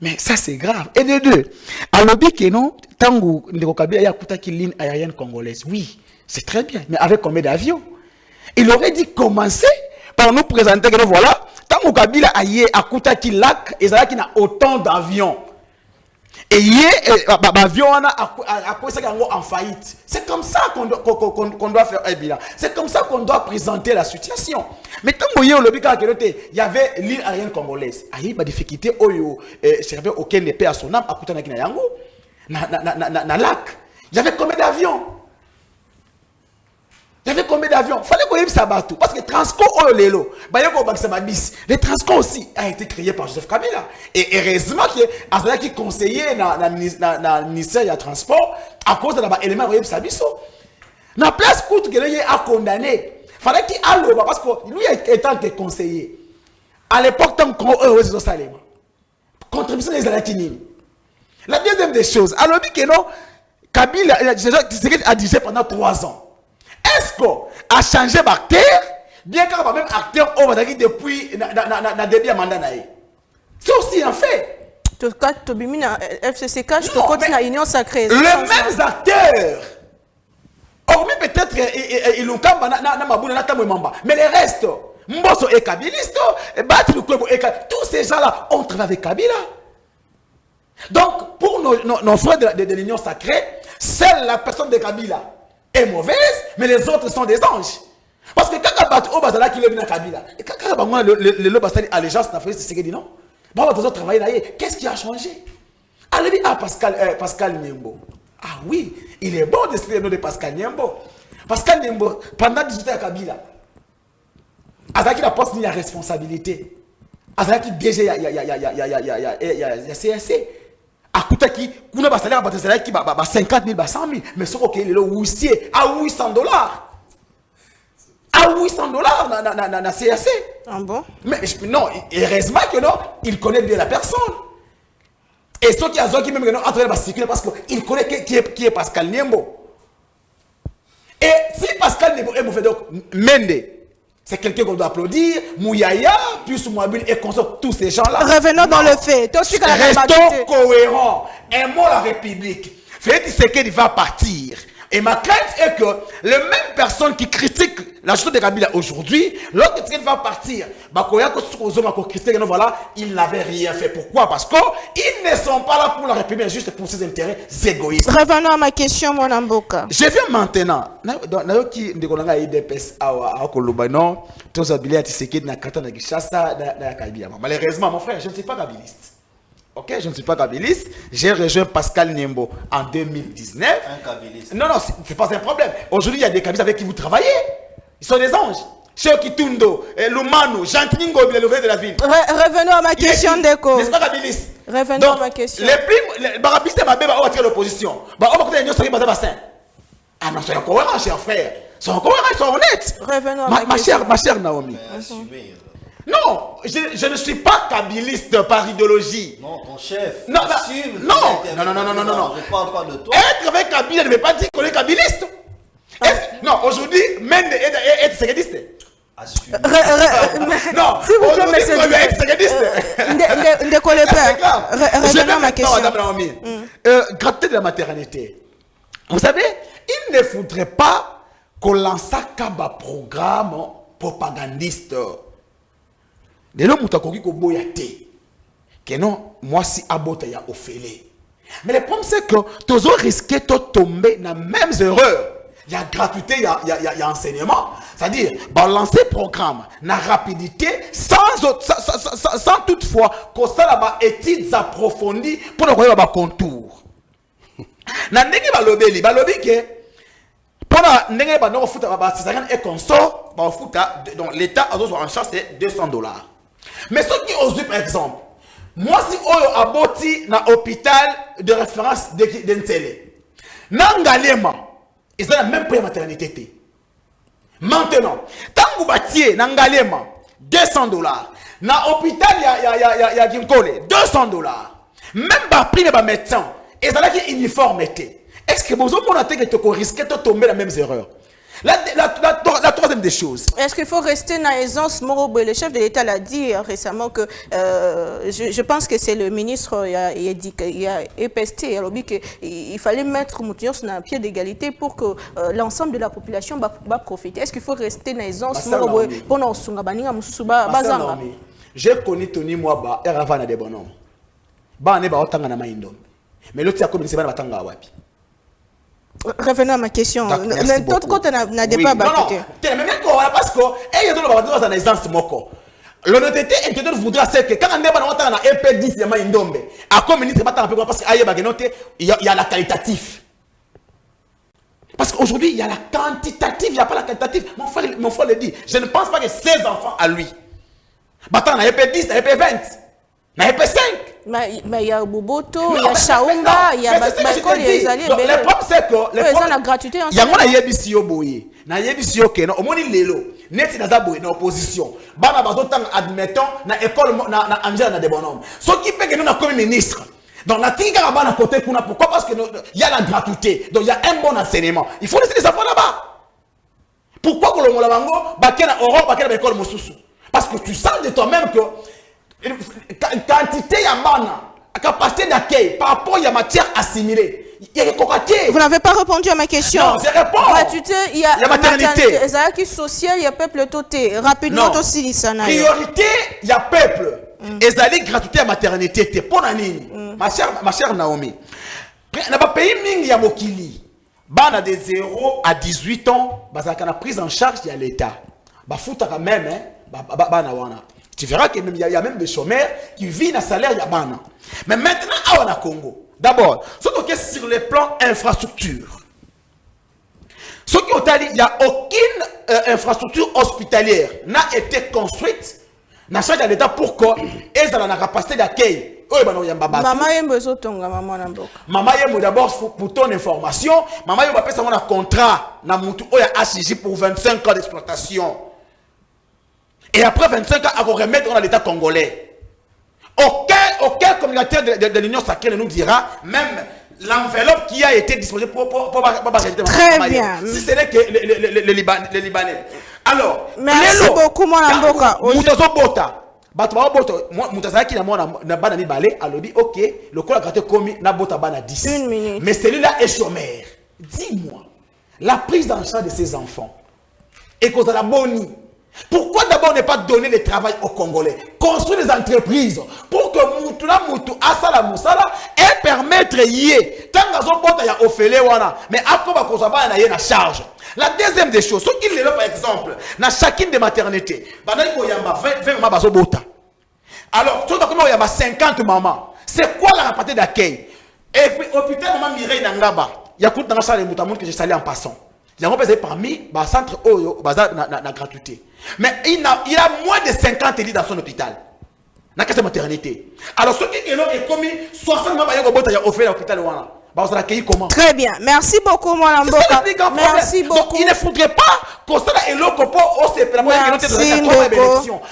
Mais ça c'est grave. Et de deux, à l'objet que non, tangu ndeko Kabila ya kutaki ligne aérienne congolaise. Oui, c'est très bien, mais avec combien d'avions? Il aurait dit commencer par nous présenter que voilà, tangu Kabila aye akutaki lac et ça qui n'a autant d'avions. Et l'avion a en faillite. C'est comme ça qu'on doit faire un bilan. C'est comme ça qu'on doit présenter la situation. Mais tant qu'il y avait l'île aérienne congolaise, il y a des difficultés servait aucun épée à son âme à côté de Yango, na lac. Il y avait combien d'avions? Il y avait combien d'avions? Il fallait qu'on ait ça bateau. Parce que Transco, le Transco aussi a été créé par Joseph Kabila. Et heureusement qu'il y a qui conseillait dans le ministère du Transport à cause de l'élément de Sabiso. Dans la place coûte que lui a condamné. Il fallait qu'il aille parce que lui étant conseiller. À l'époque, tant qu'on a salé. Contribution des Alatini. La deuxième des choses, alors que non, Kabila a dit pendant 3 ans. Est-ce qu'on a changé d'acteur, bien qu'il y a même acteur depuis le début de mandat? C'est aussi un fait. FCC cache que côté la Union sacrée. Les mêmes acteurs. Hormis peut-être ils ont mais les restes, Mbosso et Kabiliste, tous ces gens-là ont travaillé avec Kabila. Donc, pour nos frères de l'Union sacrée, seule la personne de Kabila est mauvaise, mais les autres sont des anges. Parce que quand on va à Kabila, et quand on a le allégeance n'a fait ce qu'il dit non, qu'est-ce qui a changé? Allez à Pascal Niembo. Ah oui, il est bon de citer le nom de Pascal Niembo. Pascal Niembo, pendant 18 ans à Kabila, Azaki n'a pas signé la responsabilité. Azaki déjà il y a CSC. Akutaki kuna ba salaire ba salaire qui ba 50 000 ba 100 000 mais ce qu'il est le huissier à $800 na CAC. Ah bon? Mais non, heureusement que non, il connaît bien la personne. Et ceux qui ont qui même non entraîner ba circuler parce que il connaît qui est Pascal Niembo. Et si Pascal Niembo est mauvais donc Mende C'est quelqu'un qu'on doit applaudir. Mouyaya, plus Mouabine et consort, tous ces gens-là. Revenons dans le fait. Restons cohérents. Aimons la République. Félix Tshisekedi va partir. Et ma crainte est que les mêmes personnes qui critiquent la gestion de Kabila aujourd'hui, lorsque Tshisekedi va partir, voilà, ils n'avaient rien fait. Pourquoi? Parce qu'ils ne sont pas là pour la République, juste pour ses intérêts égoïstes. Revenons à ma question, mon Amboka. Je viens maintenant. Malheureusement, mon frère, je ne suis pas kabiliste. Ok, je ne suis pas kabiliste. J'ai rejoint Pascal Niembo en 2019. Un kabiliste. Non, c'est pas un problème. Aujourd'hui, il y a des kabilistes avec qui vous travaillez. Ils sont des anges. Cheikh Kitundo, Lumano, Jean-Tingo, le de la ville. Revenons à ma question d'écho. N'est-ce pas kabiliste? Revenons à ma question. Les primes, les barabistes, ma bébé, on va tirer l'opposition. On va écouter les gens qui sont bassin. Ah non, c'est cohérent, cher frère. Ils sont cohérents, ils sont honnêtes. Revenons à ma question. Ma chère Naomi. Non, je ne suis pas kabiliste par idéologie. Non, ton chef. Non, assume non. Je ne parle pas de toi. Être avec Kabila ne veut pas dire qu'on est kabiliste. Non, aujourd'hui, même être sécrétiste. Assume. Non, s'il vous plaît, monsieur. Être sécrétiste. Ne décollez pas. Revenons à ma question. Madame Naomi, gratuité de la maternité. Vous savez, il ne faudrait pas qu'on lance un programme propagandiste. De l'homme qui ko boya té. Que non, moi si abota ya ofélé. Mais le problème c'est que tous risqué de tomber dans les mêmes erreurs. Il y a gratuité, il y a enseignement. C'est-à-dire, balancer programme, la rapidité, sans toutefois qu'on ait des études approfondies pour nous voir les contours. Na ndenge balobi que pendant ndenge ba no futa ba césarienne et consort, ba futa donc l'état a en charge c'est $200. Mais ceux qui osent, par exemple, moi si on aboti na hôpital de référence de Ntele, Nangalema, ils ont la même prix maternité. Maintenant, tant que vous bâtiez Nangalema, $200. Na hôpital ya Ginkole, $200. Même pas prix de médecin, ils ont la uniforme. Est-ce que vous avez risqué de tomber dans les mêmes erreurs? La troisième des choses. Est-ce qu'il faut rester dans l'aisance Morobo? Le chef de l'État l'a dit récemment que je pense que c'est le ministre il a dit qu'il a épesté qu'il fallait mettre Moutillon sur un pied d'égalité pour que l'ensemble de la population va profiter. Est-ce qu'il faut rester dans l'aisance Morobo pour nous sungabaninga musuba bazanga? J'ai connu Tony Mwaba et Ravana de bonhomme. Ba ne ba otanga na maindo. Mais l'autre a communiqué ba batanga wapi. Revenons à ma question. L'autre côté n'a pas battu. Non, parce que il y a dans l'aisance moko. L'honnêteté intérieure voudra dire que quand on est dans un EP10 de Maïndombe, à communiquer parce qu'il y a la qualitatif. Parce qu'aujourd'hui, il y a la quantitative, il n'y a pas la qualitative. Mon frère le dit, je ne pense pas que 16 enfants à lui. Maintenant, il y a EP10, il y a EP20, il y a EP5. Mais il y a Boboto, il y a Shaumba, il y a Bakol, il y a Zali. Le problème c'est que la gratuité en il y a un yebisio boye. Na yebisio ke no omoni lelo. Neti na zaboye na opposition. Bana bazotanga admettons na école na Angela na de bonhomme. Ce qui fait que nous na comme ministre. Donc la tika bana côté kuna pourquoi? Parce que il y a la gratuité. Donc il y a un bon enseignement. Il faut laisser les enfants là-bas. Pourquoi que le molabango bakena Europe bakena école mosusu? Parce que tu sens de toi-même que quantité ya bana, capacité d'accueil par rapport à la matière assimilée. Vous n'avez pas répondu à ma question. Non, je réponds. Gratuité, il y a maternité. Il social, il y a peuple toté. Rapidement aussi, Lissana. Priorité, il y a peuple. Et gratuité à maternité. Pour ma chère Naomi. Dans le pays, il y a Mokili. Bana de 0 à 18 ans, il y a prise en charge de l'État. Il faut quand même, tu verras qu'il y a même des chômeurs qui vivent dans le salaire de Bana. Mais maintenant, à la Congo. D'abord, sur le plan infrastructure. Ce qui il n'y a aucune infrastructure hospitalière n'a été construite dans l'État pour qu'elle ait la capacité d'accueil. Maman Yembo Zotonga, maman Namboka. Maman Yembo, d'abord, pour ton information, maman Yembo a un contrat dans HJ pour 25 ans d'exploitation. Et après 25 ans, elle va remettre dans l'État congolais. Aucun communicateur de l'Union sacrée ne nous dira, même l'enveloppe qui a été disposée pour très bien. Si ce n'est que les Libanais. Alors, Merci beaucoup, mon Mboka. bota. Bato ba bota, mutazaki na mona na bana mi balé, alobi OK, le col a gratté commis na bota bana 10. Une minute. Mais celui-là est chômeur. Dis-moi, la prise en charge de ces enfants et cause de la boni. Pourquoi d'abord ne pas donner le travail aux Congolais? Construire des entreprises pour que Moutou Asala Moussala et permettre yé. Tant que ya ofele wana, mais après va konsa na yé na charge. La deuxième des choses, ceux qui par exemple, dans chacune des maternités, il y a 20 mamans bazo bota. Alors, tout il y a 50 mamans. C'est quoi la partie d'accueil? Et puis, hôpital maman Mireille Nangaba, il y a tout dans la salle de Moutamoun que j'ai salé en passant. Il y a parmi les centres na gratuité. Mais il a moins de 50 lits dans son hôpital. Dans la maternité. Alors, ceux qui ont commis 60 mamans, ils ont offert l'hôpital. Comment? Très bien. Merci beaucoup, mon Mboka. Merci beaucoup. Il ne faudrait pas qu'on soit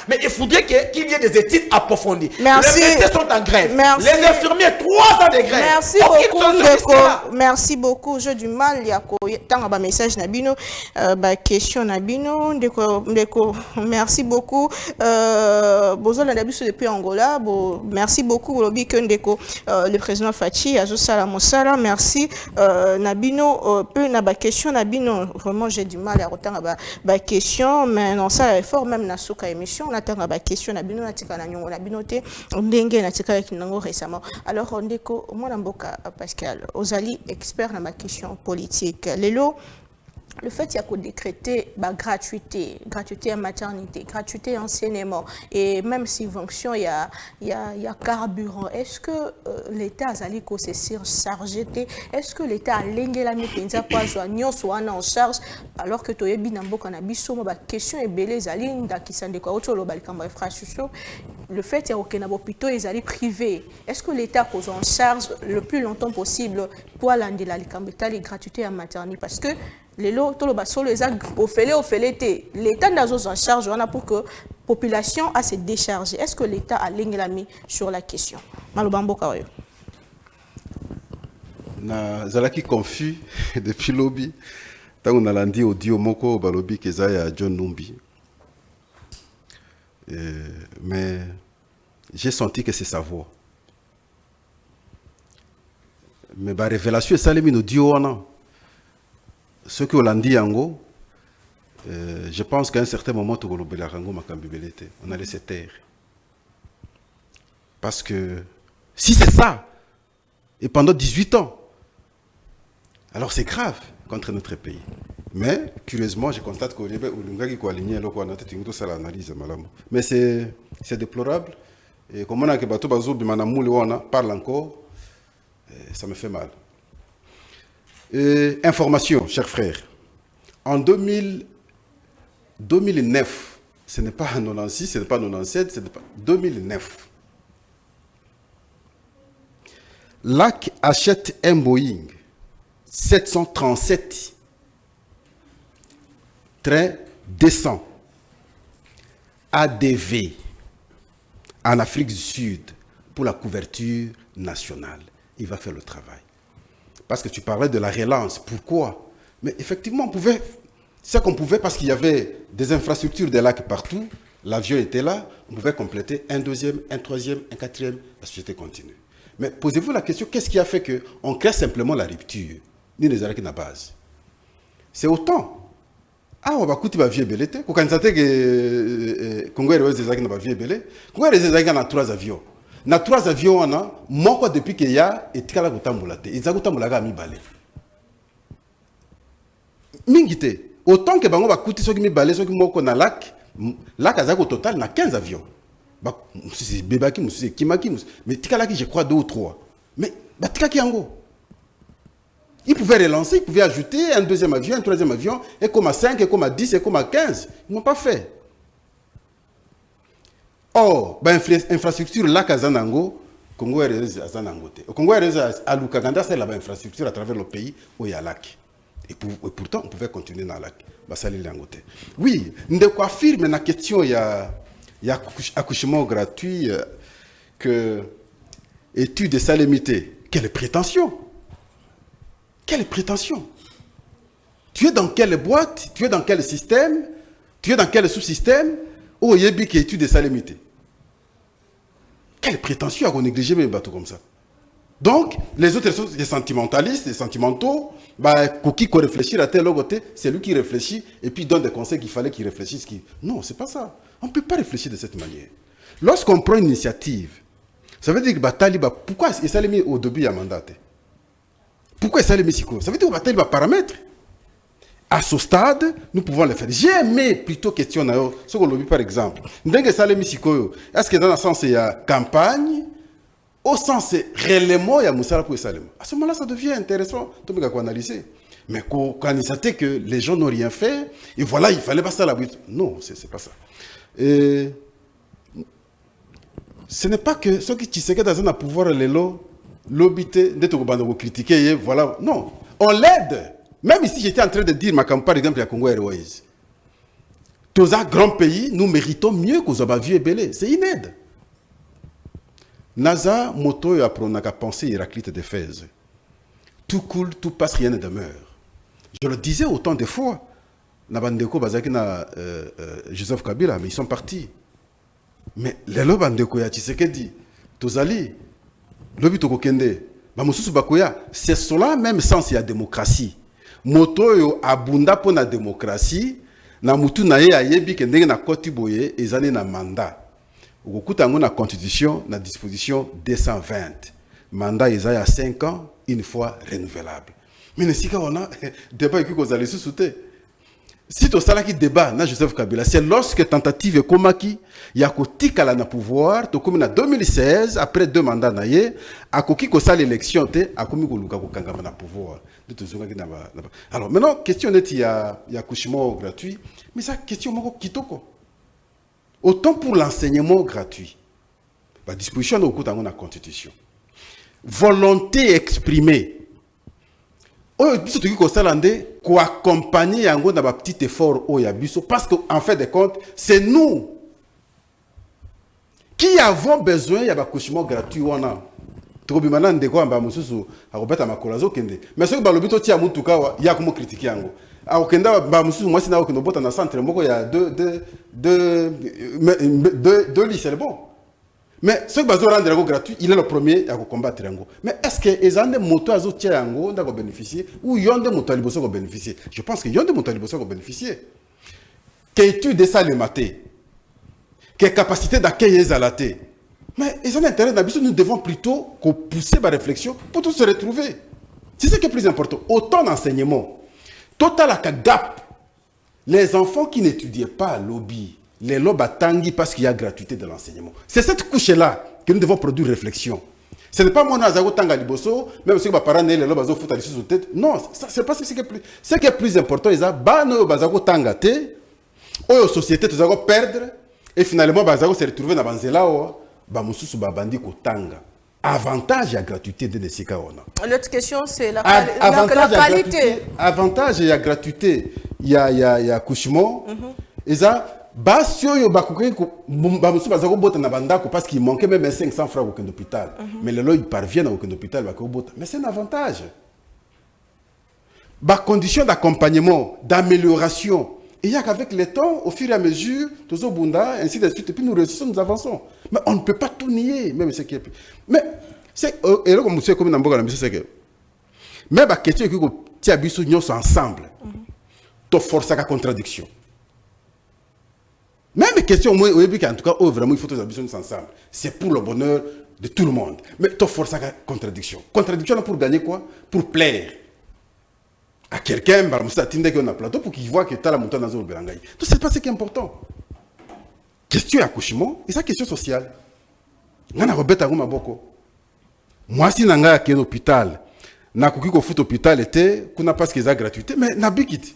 mais il faudrait qu'il y ait des études approfondies. Merci. Les médecins sont en grève. Merci. Les infirmiers, 3 ans de grève. Merci beaucoup, Ndeko. Merci beaucoup. J'ai du mal. Il y a un message Nabino, question Nabino. Ndeko, merci beaucoup. Bozo Nadabiso depuis Angola. Merci beaucoup, Ndeko, le président Fachi, Azo Salamosala. Merci Nabino peu na ba question Nabino vraiment j'ai du mal à retanga ba question mais non ça est fort même na suka émission on attend ba question Nabino na tika na nyongo Nabino te ndenge na tika avec nango récemment alors Ndeko Mwana Mboka Pascal ozali expert na ma question politique lelo. Le fait qu'il y a qu'à décréter gratuité à maternité, gratuité enseignement et même subvention, il y a carburant. Est-ce que l'État a se chargé? Est-ce que l'État a l'engagé la mépenza pour soit en charge alors que tu es bien en cannabis? Ma question est belle, Zaline, d'Akisande quoi autre le balcon infrastructure. Le fait qu'il y a aucun hôpital est privé. Est-ce que l'État pose en charge le plus longtemps possible pour l'andi la gratuité à maternité parce que les lots, tout le bas, les actes l'État n'a pas en charge pour que la population a se décharger. Est-ce que l'État a mis sur la question? Malobambo Kawayo. Na zalaki confus depuis lobby. Tant on a lundi audio moko balobi kezaya John Numbi. Mais j'ai senti que c'est sa voix. Mais la révélation est salimine audio wana. Ce que l'on dit en je pense qu'à un certain moment, on a laissé taire. Parce que si c'est ça, et pendant 18 ans, alors c'est grave contre notre pays. Mais curieusement, je constate qu'au Liban, mais c'est déplorable. Et comme on a parle encore, ça me fait mal. Information, chers frères. En 2009, ce n'est pas 96, ce n'est pas 97, ce n'est pas 2009. LAC achète un Boeing 737 train descend ADV en Afrique du Sud pour la couverture nationale. Il va faire le travail. Parce que tu parlais de la relance. Pourquoi? Mais effectivement, on pouvait. C'est ça qu'on pouvait parce qu'il y avait des infrastructures de lacs partout. L'avion était là. On pouvait compléter un deuxième, un troisième, un quatrième. La société continue. Mais posez-vous la question, qu'est-ce qui a fait qu'on crée simplement la rupture? Ni les arrêts na base. C'est autant. Ah, on va coûter ma vie belé. Quand on sait que Congo Airways des arrêts na vie belé. Congo Airways des arrêts na 3 avions. Na 3 avions, on a, moi, depuis qu'il y a, et tika la goutamboulate. Ils ont goutamboulaga mi balé. Mingite, autant que bango va coûter ce qui mi balé, ce qui moko na lac azako total na 15 avions. Bah, c'est Bebaki, c'est Kimaki, mais tika la qui je crois 2 ou 3. Mais, bah, tika ki yango. Ils pouvaient relancer, ils pouvaient ajouter un deuxième avion, un troisième avion, et comme à 5, et comme à 10, et comme à 15. Ils n'ont pas fait. Or, infrastructure là Kazanango, Congo Airways Azanango. Congo Airways à Lukaganda, c'est la infrastructure à travers le pays où il y a lac. Et pourtant, on pouvait continuer dans le lac. Oui, Ndeko affirme la question, il y a accouchement gratuit, que études et salémité. Quelle prétention? Quelle prétention? Tu es dans quelle boîte? Tu es dans quel système? Tu es dans quel sous-système où il y a qui étude ça limité. Quelle prétention à négliger mes bateaux comme ça. Donc, les autres sont des sentimentalistes, des sentimentaux. Qui réfléchir à tel côté, c'est lui qui réfléchit et puis donne des conseils qu'il fallait qu'il réfléchisse. Non, c'est pas ça. On ne peut pas réfléchir de cette manière. Lorsqu'on prend une initiative, ça veut dire que pourquoi il s'est mis au début à mandat? Pourquoi il s'est mis si court? Ça veut dire que Batali va paramètre. À ce stade, nous pouvons le faire. J'ai aimé plutôt question ce qu'on l'a par exemple. Est-ce que dans le sens il y a campagne, au sens réellement il y a Moussala pour Salem. À ce moment-là, ça devient intéressant. Tout le monde analyser. Mais quand il s'était que les gens n'ont rien fait, et voilà, il fallait pas ça la butte. Non, c'est pas ça. Et ce n'est pas que ceux qui se dans un pouvoir les l'obité d'être critiquer, voilà. Non, on l'aide. Même ici, j'étais en train de dire ma campagne, par exemple, à Congo Airways. Tous un grand pays, nous méritons mieux que vous vieux et belé. C'est une aide. Naza, moto et apronaka pensée Héraclite de Fès. Tout coule, tout passe, rien ne demeure. Je le disais autant de fois. Nabandeko Bazaki na Joseph Kabila, mais ils sont partis. Mais les Lobandeko ya Tshisekedi, Tozali, Lobito Kende, Bamususu Bakoya, c'est cela même sens il y a démocratie. Moto yo abunda pour la démocratie, na mutu na ye ayebi ke ndenge na koti boye ezane na mandat. Okukuta ngo na constitution na disposition 220. Mandat eza ya 5 ans, une fois renouvelable. Mais nesika on a débat qui cause les sous-souté. Si tu as qui débat na Joseph Kabila, c'est lorsque tentative komaki ya kotikala na pouvoir, to comme en 2016 après 2 mandats na ye, akoki ko sala l'élection te akomi ko luka ko kangama na pouvoir. Alors maintenant question net il y a accouchement gratuit, mais ça question moko kitoko. Autant pour l'enseignement gratuit. La disposition de la constitution. Volonté exprimée. Qu'on accompagne un petit effort parce qu'en fait de compte, c'est nous qui avons besoin d'un accouchement gratuit. Mais ce que balobito tia mutuka ya comme critiquer yango. Akenda ba mususu mwasi na okendo bota na centre moko ya deux lits c'est bon. Mais ce que bazo rendre gratuit, il est le premier à combattre yango. Mais est-ce que ezande moto azo tia yango ndako bénéficier ou yonde moto liboso ko bénéficier? Je pense que yonde moto liboso ko bénéficier. Que étude ça le maté. Que capacité d'accueil ezalate. Mais ils ont intérêt d'habitude, nous devons plutôt pousser ma réflexion pour tous se retrouver. C'est ce qui est plus important. Autant d'enseignement. Total à gap. Les enfants qui n'étudient pas à lobby, les lobes tangi parce qu'il y a gratuité de l'enseignement. C'est cette couche-là que nous devons produire réflexion. Ce n'est pas mon azago tanga liboso, même si les parents les lobes azo foutent sur la tête. Non, c'est pas ce qui est plus. Ce qui est plus important, ils ont bano bazago tanga te, aux sociétés tu zago perdre et finalement bazago se retrouver dans banzela bamususu babandi kotanga. Avantage à gratuité de Nesika ona. L'autre question c'est la qualité. Avantage à gratuité, il y a couchement. Et ça, basio yo bakuke bamususu bazako bota na bandako parce qu'il manquait même 500 francs au hôpital. Mais le lot il parvient au hôpital bako bota. Mais c'est un avantage. Ba condition d'accompagnement, d'amélioration. Et il y a qu'avec le temps, au fur et à mesure, tous au Bunda, ainsi de suite, et puis nous réussissons, nous avançons. Mais on ne peut pas tout nier, même ce qui est. Mais, c'est. Et là, comme vous savez, comme dans le c'est que. Mais la question est que tu as vu nous ensemble. Tu forces à la contradiction. Même la question, moi, en tout cas, vraiment, il faut que nous habituons ensemble. C'est pour le bonheur de tout le monde. Mais tu forces à la contradiction. Contradiction pour gagner quoi? Pour plaire à quelqu'un, bah, on a plateau pour qu'il voit que tu as la montagne dans le Belangaï. Donc, c'est pas ce qui est important. Question accouchement, et ça, question sociale. On a Robert Aguma Boko. Moi, si nanga qui est hôpital, na kuki ko foot hôpital était, qu'on a pas ce qu'ils a gratuité, mais na bikit.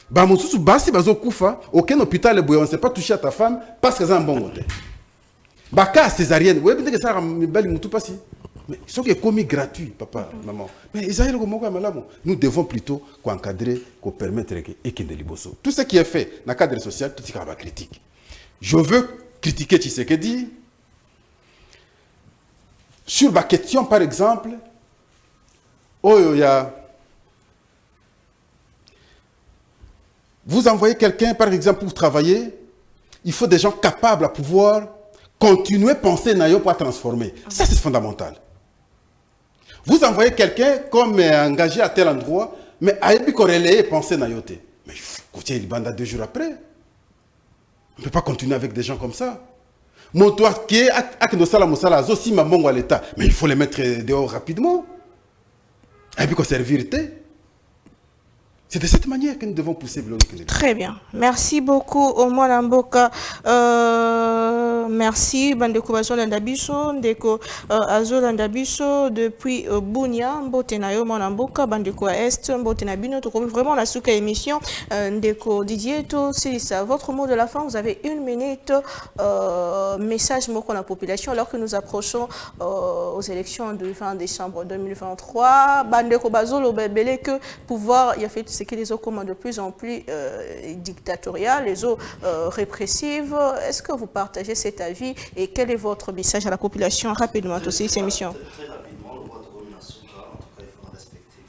Bah, mon sous basi bazo kufa, aucun hôpital est on ne sait pas toucher à ta femme parce que c'est un bon côté. Bah, cas césarienne, ouais, peut-être que ça a belle moutou passé. Mais ils sont commis gratuits, papa, maman. Mais nous devons plutôt encadrer, permettre et qu'il y ait des liboso. Tout ce qui est fait dans le cadre social, tout ce qui est critique. Je veux critiquer Tshisekedi sur ma question, par exemple. Oh, il y a Vous envoyez quelqu'un, par exemple, pour travailler, il faut des gens capables à pouvoir continuer à penser nayo pour transformer. Ça, c'est fondamental. Vous envoyez quelqu'un comme engagé à tel endroit, mais à épi corrélé penser nayote. Mais il faut écouter le banda 2 jours après. On ne peut pas continuer avec des gens comme ça. Mon toit qui est avec nos salles, aussi ma mongo à l'État, mais il faut les mettre dehors rapidement. Et puis qu'on servir. C'est de cette manière que nous devons pousser le Kennedy. Très bien. Merci beaucoup, Omo Namboka. Merci, Bandeko Bazo Landabiso, Ndeko Azo Landabiso, depuis Bounia, Mbotenayo, Monamboka, Bandeko Est, Mbotenabino, vraiment la souka émission. Ndeko Didier, c'est ça. Votre mot de la fin, vous avez 1 minute. Message mot pour la population, alors que nous approchons aux élections du 20 décembre 2023. Bandeko Bazo, l'obébélé que pouvoir, il y a fait ce que les autres commandent de plus en plus dictatoriales, les autres répressives. Est-ce que vous partagez cet avis et quel est votre message à la population rapidement aussi cette émission? Très rapidement, le vote de Nasuka, en tout cas, il faut respecter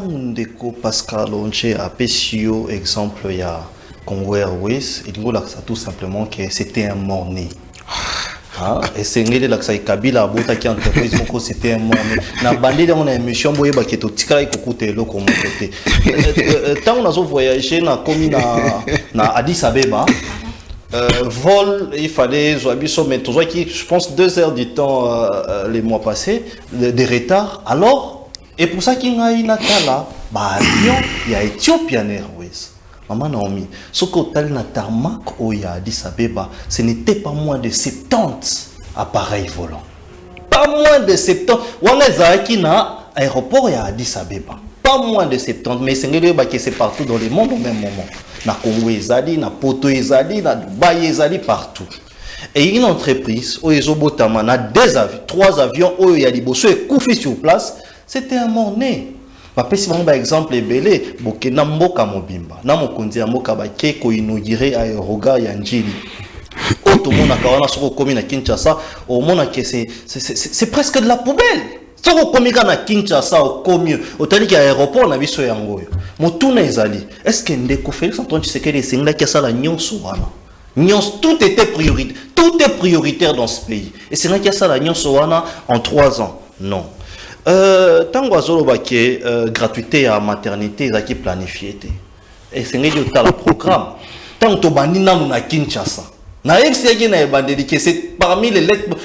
les Ndeko Pascal Onche a PCO, exemple, il y a Congo Airways, il dit tout simplement que c'était un mort-né. Et c'est que Kabila a qui entreprise c'était un monde na bandé dans une émission boye ba keto tikala ikokuté lo comme côté tant on a voyagé na commune na Addis Abeba vol il fallait zoabiso mais toujours qui je pense 2 heures du temps les mois passés de retard alors et pour ça qu'il y a une tala ba avion il y a Ethiopian Airways. Maman Naomi, ce que na tarmac Oya Addis Abeba, ce n'était pas moins de 70 appareils volants. Pas moins de 70. On est qui na aéroport à Addis Abeba. Pas moins de 70, mais c'est partout dans le monde au même moment. Na Congo ezali, na Poto ezali, na Dubaï ezali partout. Et une entreprise, Oezobotama, na 2 avions, 3 avions, Oya Liboso est couffé sur place, c'était un mort-né. Par exemple, Ebele, Bokena Mboka Mobimba, Namokonzi Mboka Bake ko inauguré aéroga ya Njili. Tout le monde a kawana soko komi na Kinshasa, au monde que c'est presque de la poubelle. Soko komi na Kinshasa au komi, autant que aéroport na biso yango. Motuna ezali. Est-ce que Ndeko Félix Antoine Tshisekedi singla kesa la nyonso wana? Nyonso tout était prioritaire, tout est prioritaire dans ce pays. Et c'est là kesa la nyonso wana en 3 ans. Non. Tango azoloba ke gratuité à maternité ezaki planifié te et c'est ngeli otala programme tango to banina na Kinshasa na exegi na ebandeli que c'est parmi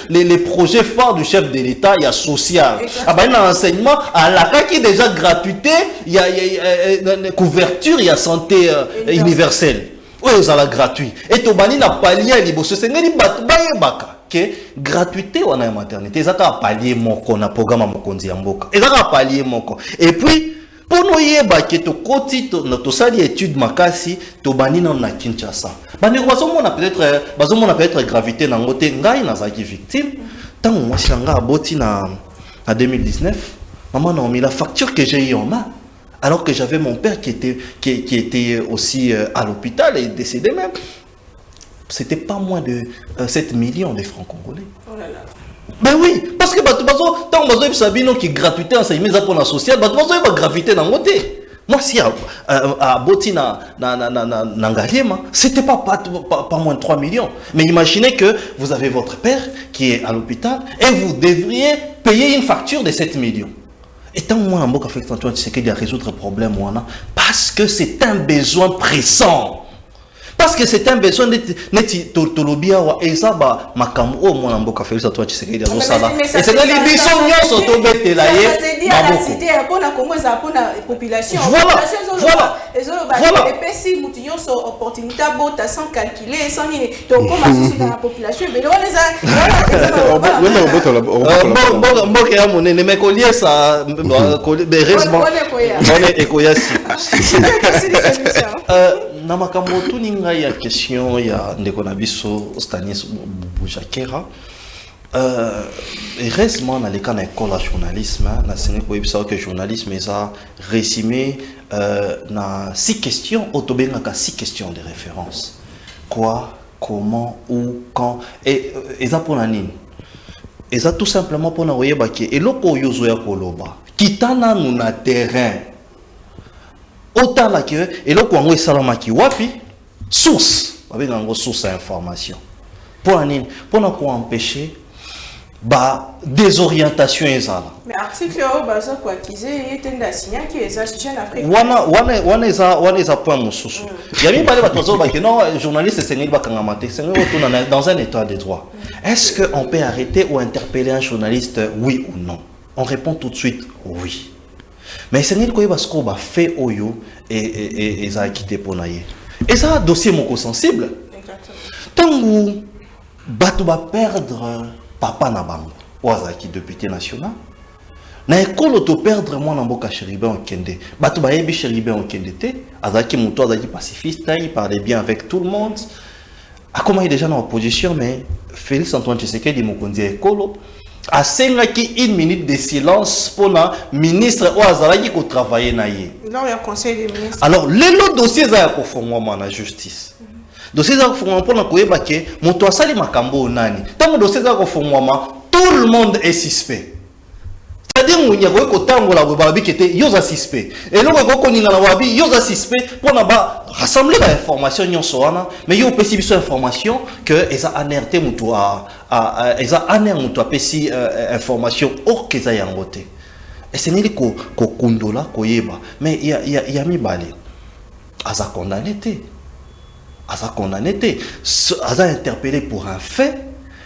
les projets phares du chef de l'État il y a social abana enseignement à la qui déjà gratuité il y a couverture il y a santé universelle oui ça la gratuit et to banina palier liboso c'est ngeli batu bayebaka que gratuité on a maternité ça ka palier moko na programme mokonzi ya mboka et ça ka palier moko et puis pour nous yeba que to koti to sali étude makasi to banina na Kinshasa bani ko bazomona peut-être gravité na ngote ngai na zaki victime tant moi changa aboti na 2019 maman Naomi la facture que j'ai eu en main alors que j'avais mon père qui était aussi à l'hôpital et décédé même. C'était pas moins de 7 millions de francs congolais. Oh là là. Ben oui, parce que tant que Sabino qui gratuité enseignement pour la sociale, va gratuité dans le côté. Moi, si à Botina, Nangaliema, c'était pas moins de 3 millions. Mais imaginez que vous avez votre père qui est à l'hôpital et vous devriez payer une facture de 7 millions. Et tant que moi, en Boka Félix Antoine Tshisekedi a résoudre le problème, parce que c'est un besoin pressant. Parce que c'est un besoin de Tolobia et ça va makambo au moins en Boka Félix Antoine Tshisekedi à Zosala. Et c'est que les bisons nyonso tobete la ye. C'est dit à la cité pour la Congo ça pour la population. Voilà. Et puis si mutinyo so opportunité bota sans calculer sans ni donc comment c'est dans la population mais on les a Mboka ya monene mais collier ça heureusement on est ekoyasi. Na makambo tu ninga ya question ya ndeko na biso Stanis Boujakera heureusement na l'école école de journalisme na sene ko ebisa que journalisme ça résumé na 6 questions autobenga ka 6 questions de référence quoi comment où quand et ça pour nani et ça tout simplement pour na oyeba ke eloko yozo ya koloba kitana nous na terrain autant là que et là quoi on salama ki wapi source avec un gros source d'information pour nous empêcher bah désorientation ezala. Mais article baza quoi qu'ils aient été signé qui est jeune Afrique. Wana eza point mususu. Yami parler batozo ba que non journaliste c'est ngeli bakangamate c'est dans un état de droit. Est-ce que on peut arrêter ou interpeller un journaliste oui ou non? On répond tout de suite oui. Mais c'est ngeli ko basko ba fait oyo et ça a quitté ponaye. Et ça dossier moko sensible. Exactement. Tangu batu ba perdre papa na bango oazaki député national na ekolo to perdre moi na mboka Chéribin Okende batu ba yebi Chéribin Okende te azaki muto azaki pacifiste il parlait bien avec tout le monde a comment il est déjà dans l'opposition mais Félix Antoine Tshisekedi mokonzi ekolo a sengaki une minute de silence pour na ministre oazalaki ko travailler na ye Là il y a conseil des ministres. alors le dossier za ko fongwa na justice dossier za kufungwa mpona koyeba ke moto asali makambo nani tango dossier za kufungwa tout le monde est suspect c'est-à-dire munya ko kotangola ko babi kete yoza suspect et loko ko koninga na wabi yoza suspect pona ba rassembler la information nyonso wana mais yo pesi biso information que eza alerté muto eza aner muto apesi information or que za yangote et c'est nili ko kundola koyeba mais il y a mibale aza condamné te Aza condamné, Aza interpellé pour un fait,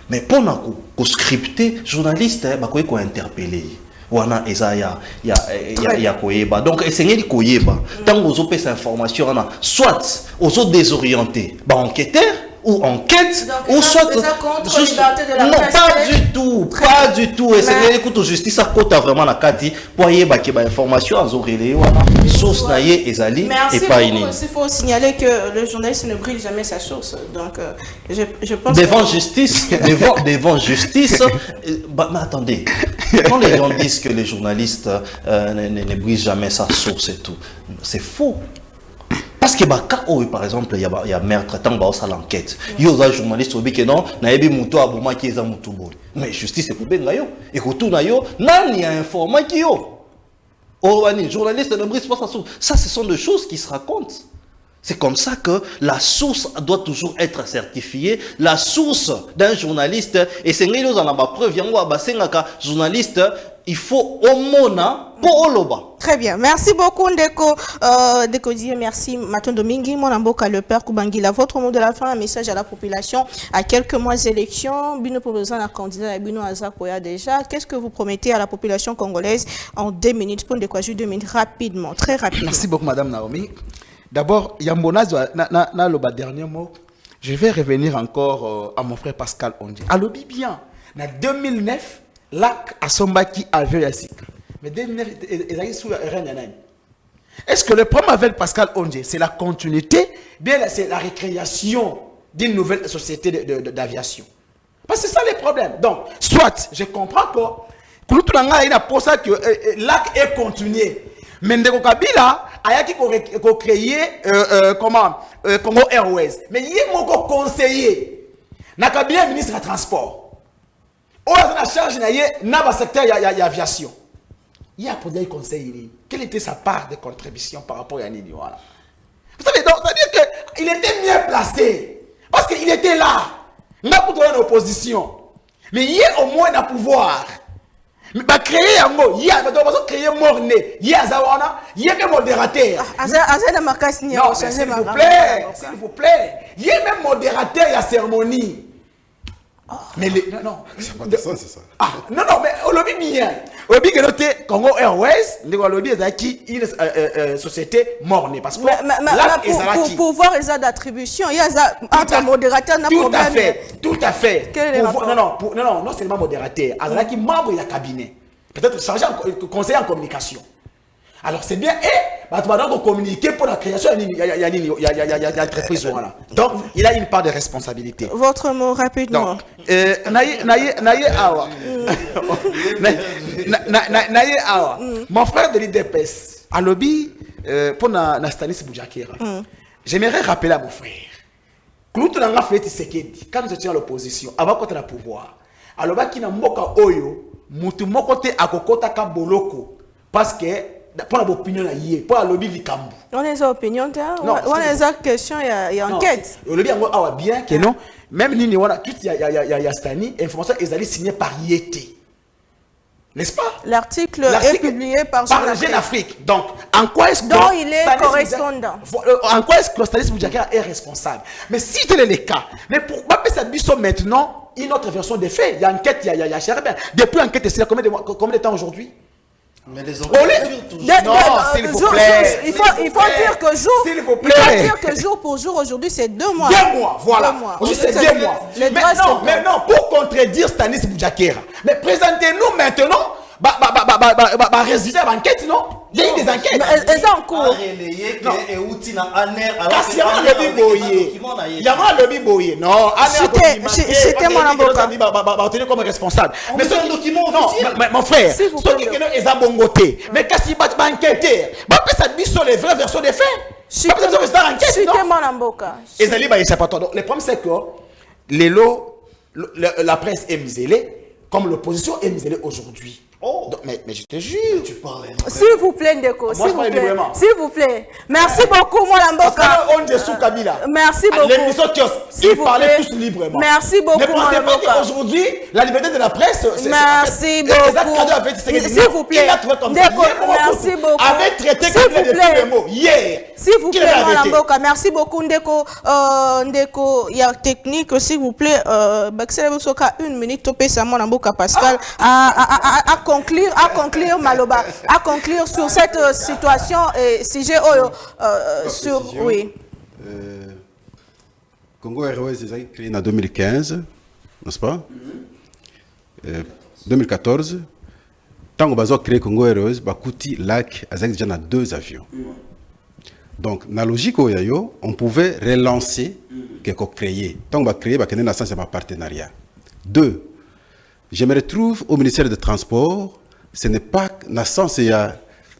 mais pour nous scripter, journaliste, bah quoi interpellé. Wana eza ya koyeba. Donc essayer de koyeba. Tant que vous avez cette information, soit aux autres désorientés, bah enquêteur ou enquête donc, ou soit juste, non pas du tout, pas du tout. Essayer d'écouter justice ça compte vraiment la carte pour yeba que bah information à zorélé wana source naie ezali et pas ini. Il faut signaler que le journaliste ne brille jamais sa source. Donc je pense devant justice, devant justice. Bah, mais attendez, quand les gens disent que les journalistes ne brisent jamais sa source et tout, c'est faux. Parce que par exemple, il y a maire traitant à l'enquête. Il y a un journaliste qui non, na yebi muto aboma qui est muto boy. Mais justice c'est pour benga yo. Et retourna yo, nani a informé qui yo. Oh, les journalistes ne brisent pas sa source. Ça, ce sont des choses qui se racontent. C'est comme ça que la source doit toujours être certifiée. La source d'un journaliste, et c'est nous en avons preuve, journaliste, il faut au mona pour Oloba. Très bien. Merci beaucoup, Ndeko. Ndeko Dieu, merci. Maton Domingue, mon amboka, le père Koubangila. Votre mot de la fin, un message à la population. À quelques mois d'élection, Bino proposant un candidat et Bino Azakoya déjà. Qu'est-ce que vous promettez à la population congolaise en 2 minutes pour Ndeko 2 minutes rapidement, très rapidement. Merci beaucoup, Madame Naomi. D'abord, Yambona, le dernier mot. Je vais revenir encore à mon frère Pascal Ondje. Alors, bien, en 2009, Lac Asombaki avait Yassika. Mais 2009, il a sous Est-ce que le problème avec Pascal Ondje, c'est la continuité, bien c'est la récréation d'une nouvelle société d'aviation? Parce que c'est ça le problème. Donc, soit, je comprends que tout le monde a pour ça que Lac est continué. Mais Ndeko Kabila a créé Congo Airways. Mais il est mon conseiller. Nakabila ministre des Transports. On a la charge dans le secteur de l'aviation. Il y a pour des conseils. Quelle était sa part de contribution par rapport à Nini? Vous savez, donc, c'est-à-dire qu'il était mieux placé. Parce qu'il était là. Il n'a pas donné une opposition. Mais il y a au moins un pouvoir. Mais bah créer un mot, il y a créer morne, il y a zawana, il y a même modérateur. Non, s'il vous plaît, il y a même modérateur à la cérémonie. Mais les, non, c'est pas de ça, c'est ça. Ah, non, mais on l'a bien. On l'a bien noté Congo Airways, on l'a bien acquis une société morne parce que là, pour pouvoir les d'attribution, il y a entre modérateur n'a problème. Tout à fait. Non seulement modérateur, Azalaki membre de la cabinet, peut-être chargé conseiller en communication. Alors c'est bien, et donc communiquer pour la création, il y a l'entreprise. Donc il a une part de responsabilité. Votre mot rapidement. Mon frère de l'IDPS, à lobby pour Nastanis Boujakera, j'aimerais rappeler à mon frère que nous avons fait Tshisekedi quand nous étions à l'opposition, avant qu'on ait le pouvoir. Alors, qui n'a pas oyo, mutu mokote akokota ka boloko. parce que pour l'opinion na yé pour lobby likambu On a des opinions, Non, on a des questions, il y a enquête. le lobby a bien que non même ni voilà tout il y a Stani information ezali signée par Yété. N'est-ce pas? L'article est publié par Jeune Afrique. Donc, en quoi est-ce que dont il est correspondant? En quoi est-ce que Stanis Boudiakera est responsable? Mais si tel est le cas, mais pourquoi ça biso maintenant une autre version des faits? Il y a enquête, il y a Cherben. Depuis l'enquête, c'est combien de temps aujourd'hui? Mais les organisations toujours. Non, s'il vous plaît. Il faut dire que jour. S'il vous plaît. Il faut dire que jour pour jour, aujourd'hui, c'est 2 mois. 2 mois, voilà. 2 mois. Aujourd'hui, c'est 2 mois. Maintenant, pour contredire Stanis Boudiakera, mais présentez-nous maintenant résultat d'enquête, non? Il y a eu des enquêtes. Elles sont en cours. Il y a un lobby boyé. Non, c'était mon avocat. Comme responsable. Mais c'est un document officiel. Mais mon frère, S'il vous ceux plaît. qui sont bongotés, mais quand ils battent enquêter, ça dit sur les vraies versions des faits. C'était mon avocat. Et ça libre échappatoire. Donc le problème c'est que la presse est muselée, comme l'opposition est muselée aujourd'hui. Oh. Donc, mais je te jure. Tu parles. S'il vous plaît, Ndeko. Moi, je parle librement. S'il vous plaît. Merci beaucoup, mon avocat. On est sous Kabila. Merci beaucoup. L'émission kiosque, S'il ils vous parlaient plaît. tous librement. Merci beaucoup, Ne mon pensez pas avocat. qu'aujourd'hui, la liberté de la presse, c'est. Merci beaucoup. S'il vous plaît. Ndeko, merci beaucoup. Avait traité S'il comme vous les plaît. mots hier. S'il vous Qui plaît, l'avait mon arrêté? avocat. Merci beaucoup, Ndeko. Ndeko, il y a technique, s'il vous plaît. Baxel Soka, 1 minute, topé ça, mon avocat Pascal, à conclure, Maloba, à conclure sur cette situation et sujet, sur, précision. oui. Congo Airways est créé en 2015, n'est-ce pas? 2014, tant que a créé Congo Airways, Bakouti, Lac, Azak déjà 2 avions. Donc, dans la logique, on pouvait relancer quelque chose créé. Tant qu'on a créé, on a un partenariat. 2, je me retrouve au ministère des Transports. Ce n'est pas dans le sens,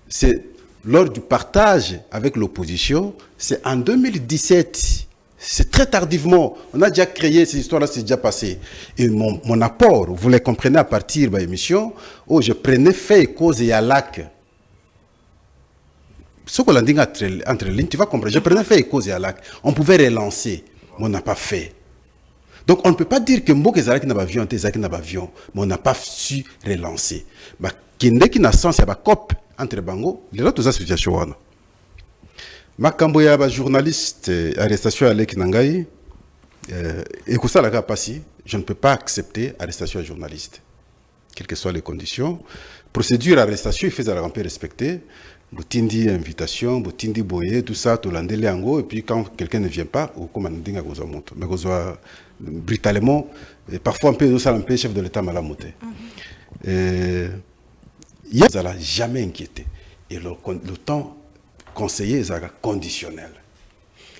c'est lors du partage avec l'opposition, c'est en 2017. C'est très tardivement. On a déjà créé cette histoire-là, c'est déjà passé. Et mon apport, vous les comprenez à partir de l'émission, où je prenais fait et cause et à lac. Ce qu'on a dit entre lignes, tu vas comprendre. Je prenais fait et cause et à lac. On pouvait relancer, mais on n'a pas fait. Donc on ne peut pas dire que Mboke Zalaki n'a pas avion, Tezaki n'a pas avion, mais on n'a pas su relancer. Bah, Kende qui n'a sens, il y a pas cop entre Bango, les autres associations. Makambo ya ba journaliste arrestation à Lek Nangai et que ça la passé, je ne peux pas accepter arrestation à journaliste, quelles que soient les conditions. Procédure d'arrestation, il fait la ramper respecter. Botindi invitation, Botindi boye, tout ça, tout l'andélé ango, et puis quand quelqu'un ne vient pas, ou comme on dit à Gozo Monto, mais Gozo brutalement, et parfois un peu de chef de l'État malamoté. Il y a jamais inquiété. Et le temps conseiller est conditionnel.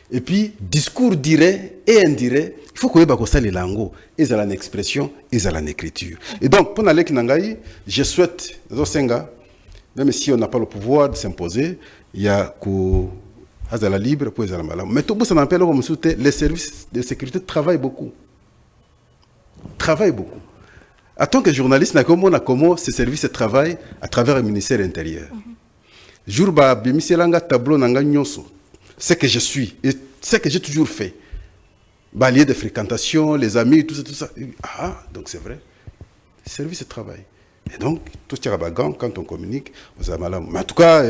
Et puis, discours direct et indirect, il faut que vous ayez les langues, ils ont une expression, ils ont une écriture. Et donc, pour aller Kinangaï, je souhaite, même si on n'a pas le pouvoir de s'imposer, il y a que la libre pour les malades. Mais tout ça n'empêche pas les services de sécurité travaillent beaucoup. En tant que journaliste, comment ces services travaillent à travers le ministère intérieur. Jour ba bimiselanga tableau nanga nyonso. C'est que je suis et c'est que j'ai toujours fait. Lieu de fréquentation, les amis, tout ça. Ah, donc c'est vrai. Le service de travail. Et donc, tout ce qui est quand on communique, vous avez mal. Mais en tout cas,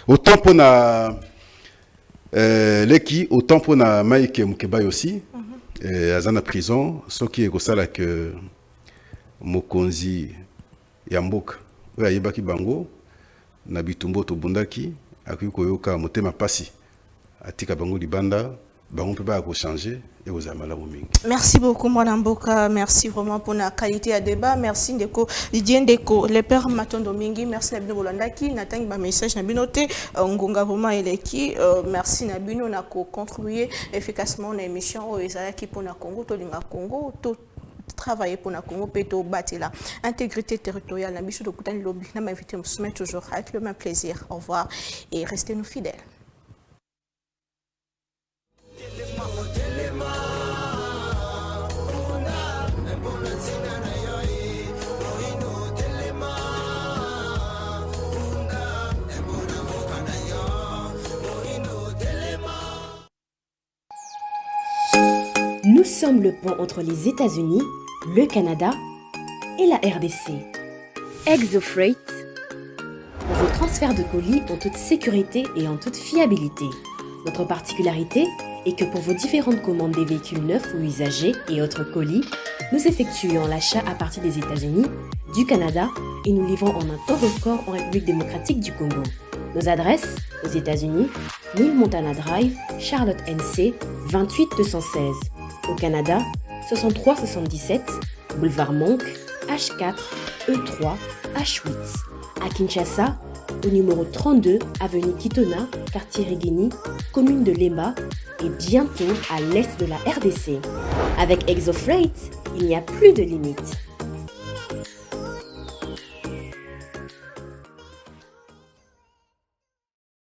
autant pour Leki, autant pour Maïke Mukebay aussi, à la prison, ce qui est comme ça que Mokonzi Yambok, Yabaki Bango, Nabitumbo Tobundaki, Akuyoka Motema Pasi, Atika Bango Libanda, Bango peut pas changer. Merci beaucoup, Mme Mboka. Merci vraiment pour la qualité à débat. Merci Ndeko, Didier Ndeko, le père Maton Domingue. Merci Nabino Bolandaki. Natang ba message Nabinote, Ngonga Roma Eleki. Merci Nabino na contribuer efficacement à l'émission au Ezalaki pour na Congo, Tolinga Congo, tout travailler pour na Congo, Peto Batila. Intégrité territoriale, Nabichou de Koutani Lobby. N'a m'invité me soumettre toujours avec le même plaisir. Au revoir et restez-nous fidèles. Nous sommes le pont entre les États-Unis, le Canada et la RDC. ExoFreight, pour vos transferts de colis en toute sécurité et en toute fiabilité. Notre particularité est que pour vos différentes commandes des véhicules neufs ou usagés et autres colis, nous effectuons l'achat à partir des États-Unis, du Canada et nous livrons en un temps record en République démocratique du Congo. Nos adresses aux États-Unis, 1000 Montana Drive, Charlotte NC, 28216. Au Canada, 6377, Boulevard Monk, H4, E3, H8. À Kinshasa, au numéro 32, avenue Kitona, quartier Rigini, commune de Lemba et bientôt à l'est de la RDC. Avec ExoFreight, il n'y a plus de limites.